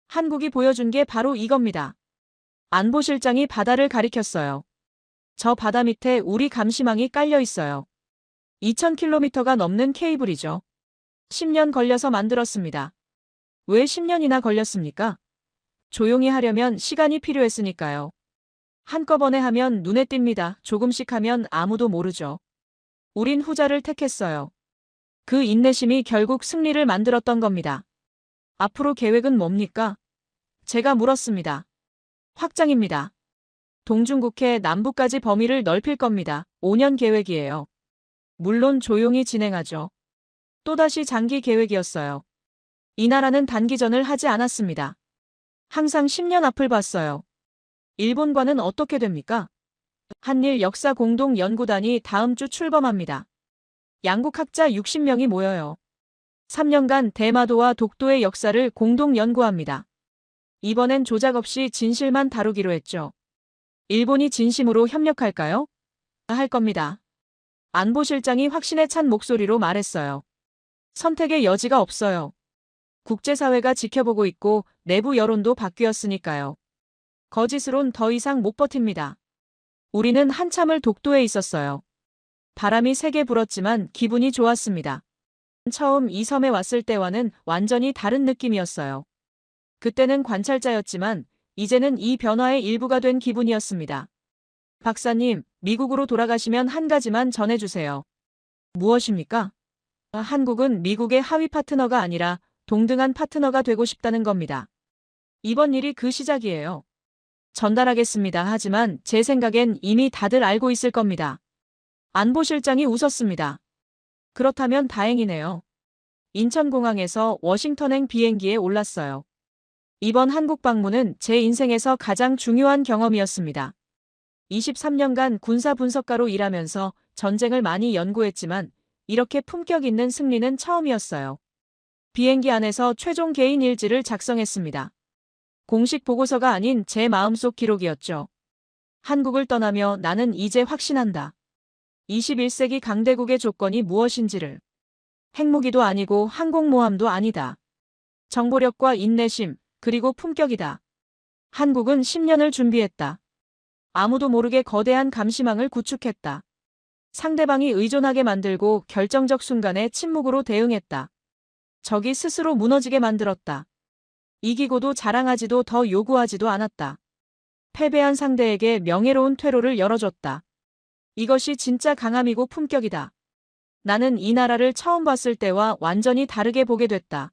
한국이 보여준 게 바로 이겁니다. 안보실장이 바다를 가리켰어요. 저 바다 밑에 우리 감시망이 깔려 있어요. 2000km가 넘는 케이블이죠. 10년 걸려서 만들었습니다. 왜 10년이나 걸렸습니까? 조용히 하려면 시간이 필요했으니까요. 한꺼번에 하면 눈에 띕니다. 조금씩 하면 아무도 모르죠. 우린 후자를 택했어요. 그 인내심이 결국 승리를 만들었던 겁니다. 앞으로 계획은 뭡니까? 제가 물었습니다. 확장입니다. 동중국해 남부까지 범위를 넓힐 겁니다. 5년 계획이에요. 물론 조용히 진행하죠. 또다시 장기 계획이었어요. 이 나라는 단기전을 하지 않았습니다. 항상 10년 앞을 봤어요. 일본과는 어떻게 됩니까? 한일 역사 공동 연구단이 다음 주 출범합니다. 양국 학자 60명이 모여요. 3년간 대마도와 독도의 역사를 공동 연구합니다. 이번엔 조작 없이 진실만 다루기로 했죠. 일본이 진심으로 협력할까요? 할 겁니다. 안보실장이 확신에 찬 목소리로 말했어요. 선택의 여지가 없어요. 국제사회가 지켜보고 있고 내부 여론도 바뀌었으니까요. 거짓으론 더 이상 못 버팁니다. 우리는 한참을 독도에 있었어요. 바람이 세게 불었지만 기분이 좋았습니다. 처음 이 섬에 왔을 때와는 완전히 다른 느낌이었어요. 그때는 관찰자였지만 이제는 이 변화의 일부가 된 기분이었습니다. 박사님, 미국으로 돌아가시면 한 가지만 전해주세요. 무엇입니까? 한국은 미국의 하위 파트너가 아니라 동등한 파트너가 되고 싶다는 겁니다. 이번 일이 그 시작이에요. 전달하겠습니다. 하지만 제 생각엔 이미 다들 알고 있을 겁니다. 안보실장이 웃었습니다. 그렇다면 다행이네요. 인천공항에서 워싱턴행 비행기에 올랐어요. 이번 한국 방문은 제 인생에서 가장 중요한 경험이었습니다. 23년간 군사 분석가로 일하면서 전쟁을 많이 연구했지만 이렇게 품격 있는 승리는 처음이었어요. 비행기 안에서 최종 개인 일지를 작성했습니다. 공식 보고서가 아닌 제 마음속 기록이었죠. 한국을 떠나며 나는 이제 확신한다. 21세기 강대국의 조건이 무엇인지를. 핵무기도 아니고 항공모함도 아니다. 정보력과 인내심, 그리고 품격이다. 한국은 10년을 준비했다. 아무도 모르게 거대한 감시망을 구축했다. 상대방이 의존하게 만들고 결정적 순간에 침묵으로 대응했다. 적이 스스로 무너지게 만들었다. 이기고도 자랑하지도 더 요구하지도 않았다. 패배한 상대에게 명예로운 퇴로를 열어줬다. 이것이 진짜 강함이고 품격이다. 나는 이 나라를 처음 봤을 때와 완전히 다르게 보게 됐다.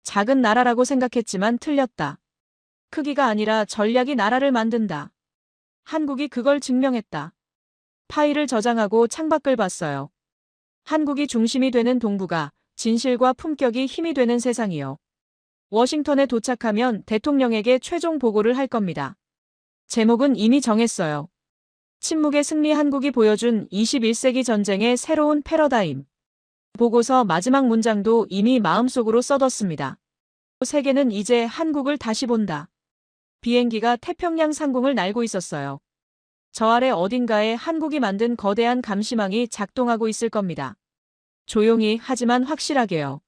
작은 나라라고 생각했지만 틀렸다. 크기가 아니라 전략이 나라를 만든다. 한국이 그걸 증명했다. 파일을 저장하고 창밖을 봤어요. 한국이 중심이 되는 동북아, 진실과 품격이 힘이 되는 세상이요. 워싱턴에 도착하면 대통령에게 최종 보고를 할 겁니다. 제목은 이미 정했어요. 침묵의 승리, 한국이 보여준 21세기 전쟁의 새로운 패러다임. 보고서 마지막 문장도 이미 마음속으로 써뒀습니다. 세계는 이제 한국을 다시 본다. 비행기가 태평양 상공을 날고 있었어요. 저 아래 어딘가에 한국이 만든 거대한 감시망이 작동하고 있을 겁니다. 조용히 하지만 확실하게요.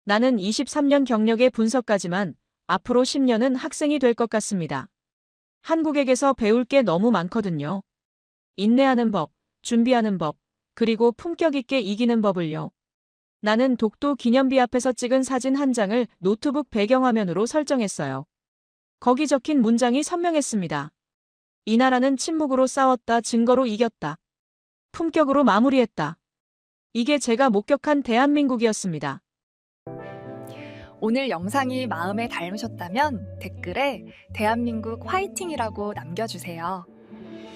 나는 23년 경력의 분석가지만 앞으로 10년은 학생이 될 것 같습니다. 한국에게서 배울 게 너무 많거든요. 인내하는 법, 준비하는 법, 그리고 품격 있게 이기는 법을요. 나는 독도 기념비 앞에서 찍은 사진 한 장을 노트북 배경화면으로 설정했어요. 거기 적힌 문장이 선명했습니다. 이 나라는 침묵으로 싸웠다, 증거로 이겼다. 품격으로 마무리했다. 이게 제가 목격한 대한민국이었습니다. 오늘 영상이 마음에 닮으셨다면 댓글에 대한민국 화이팅이라고 남겨주세요.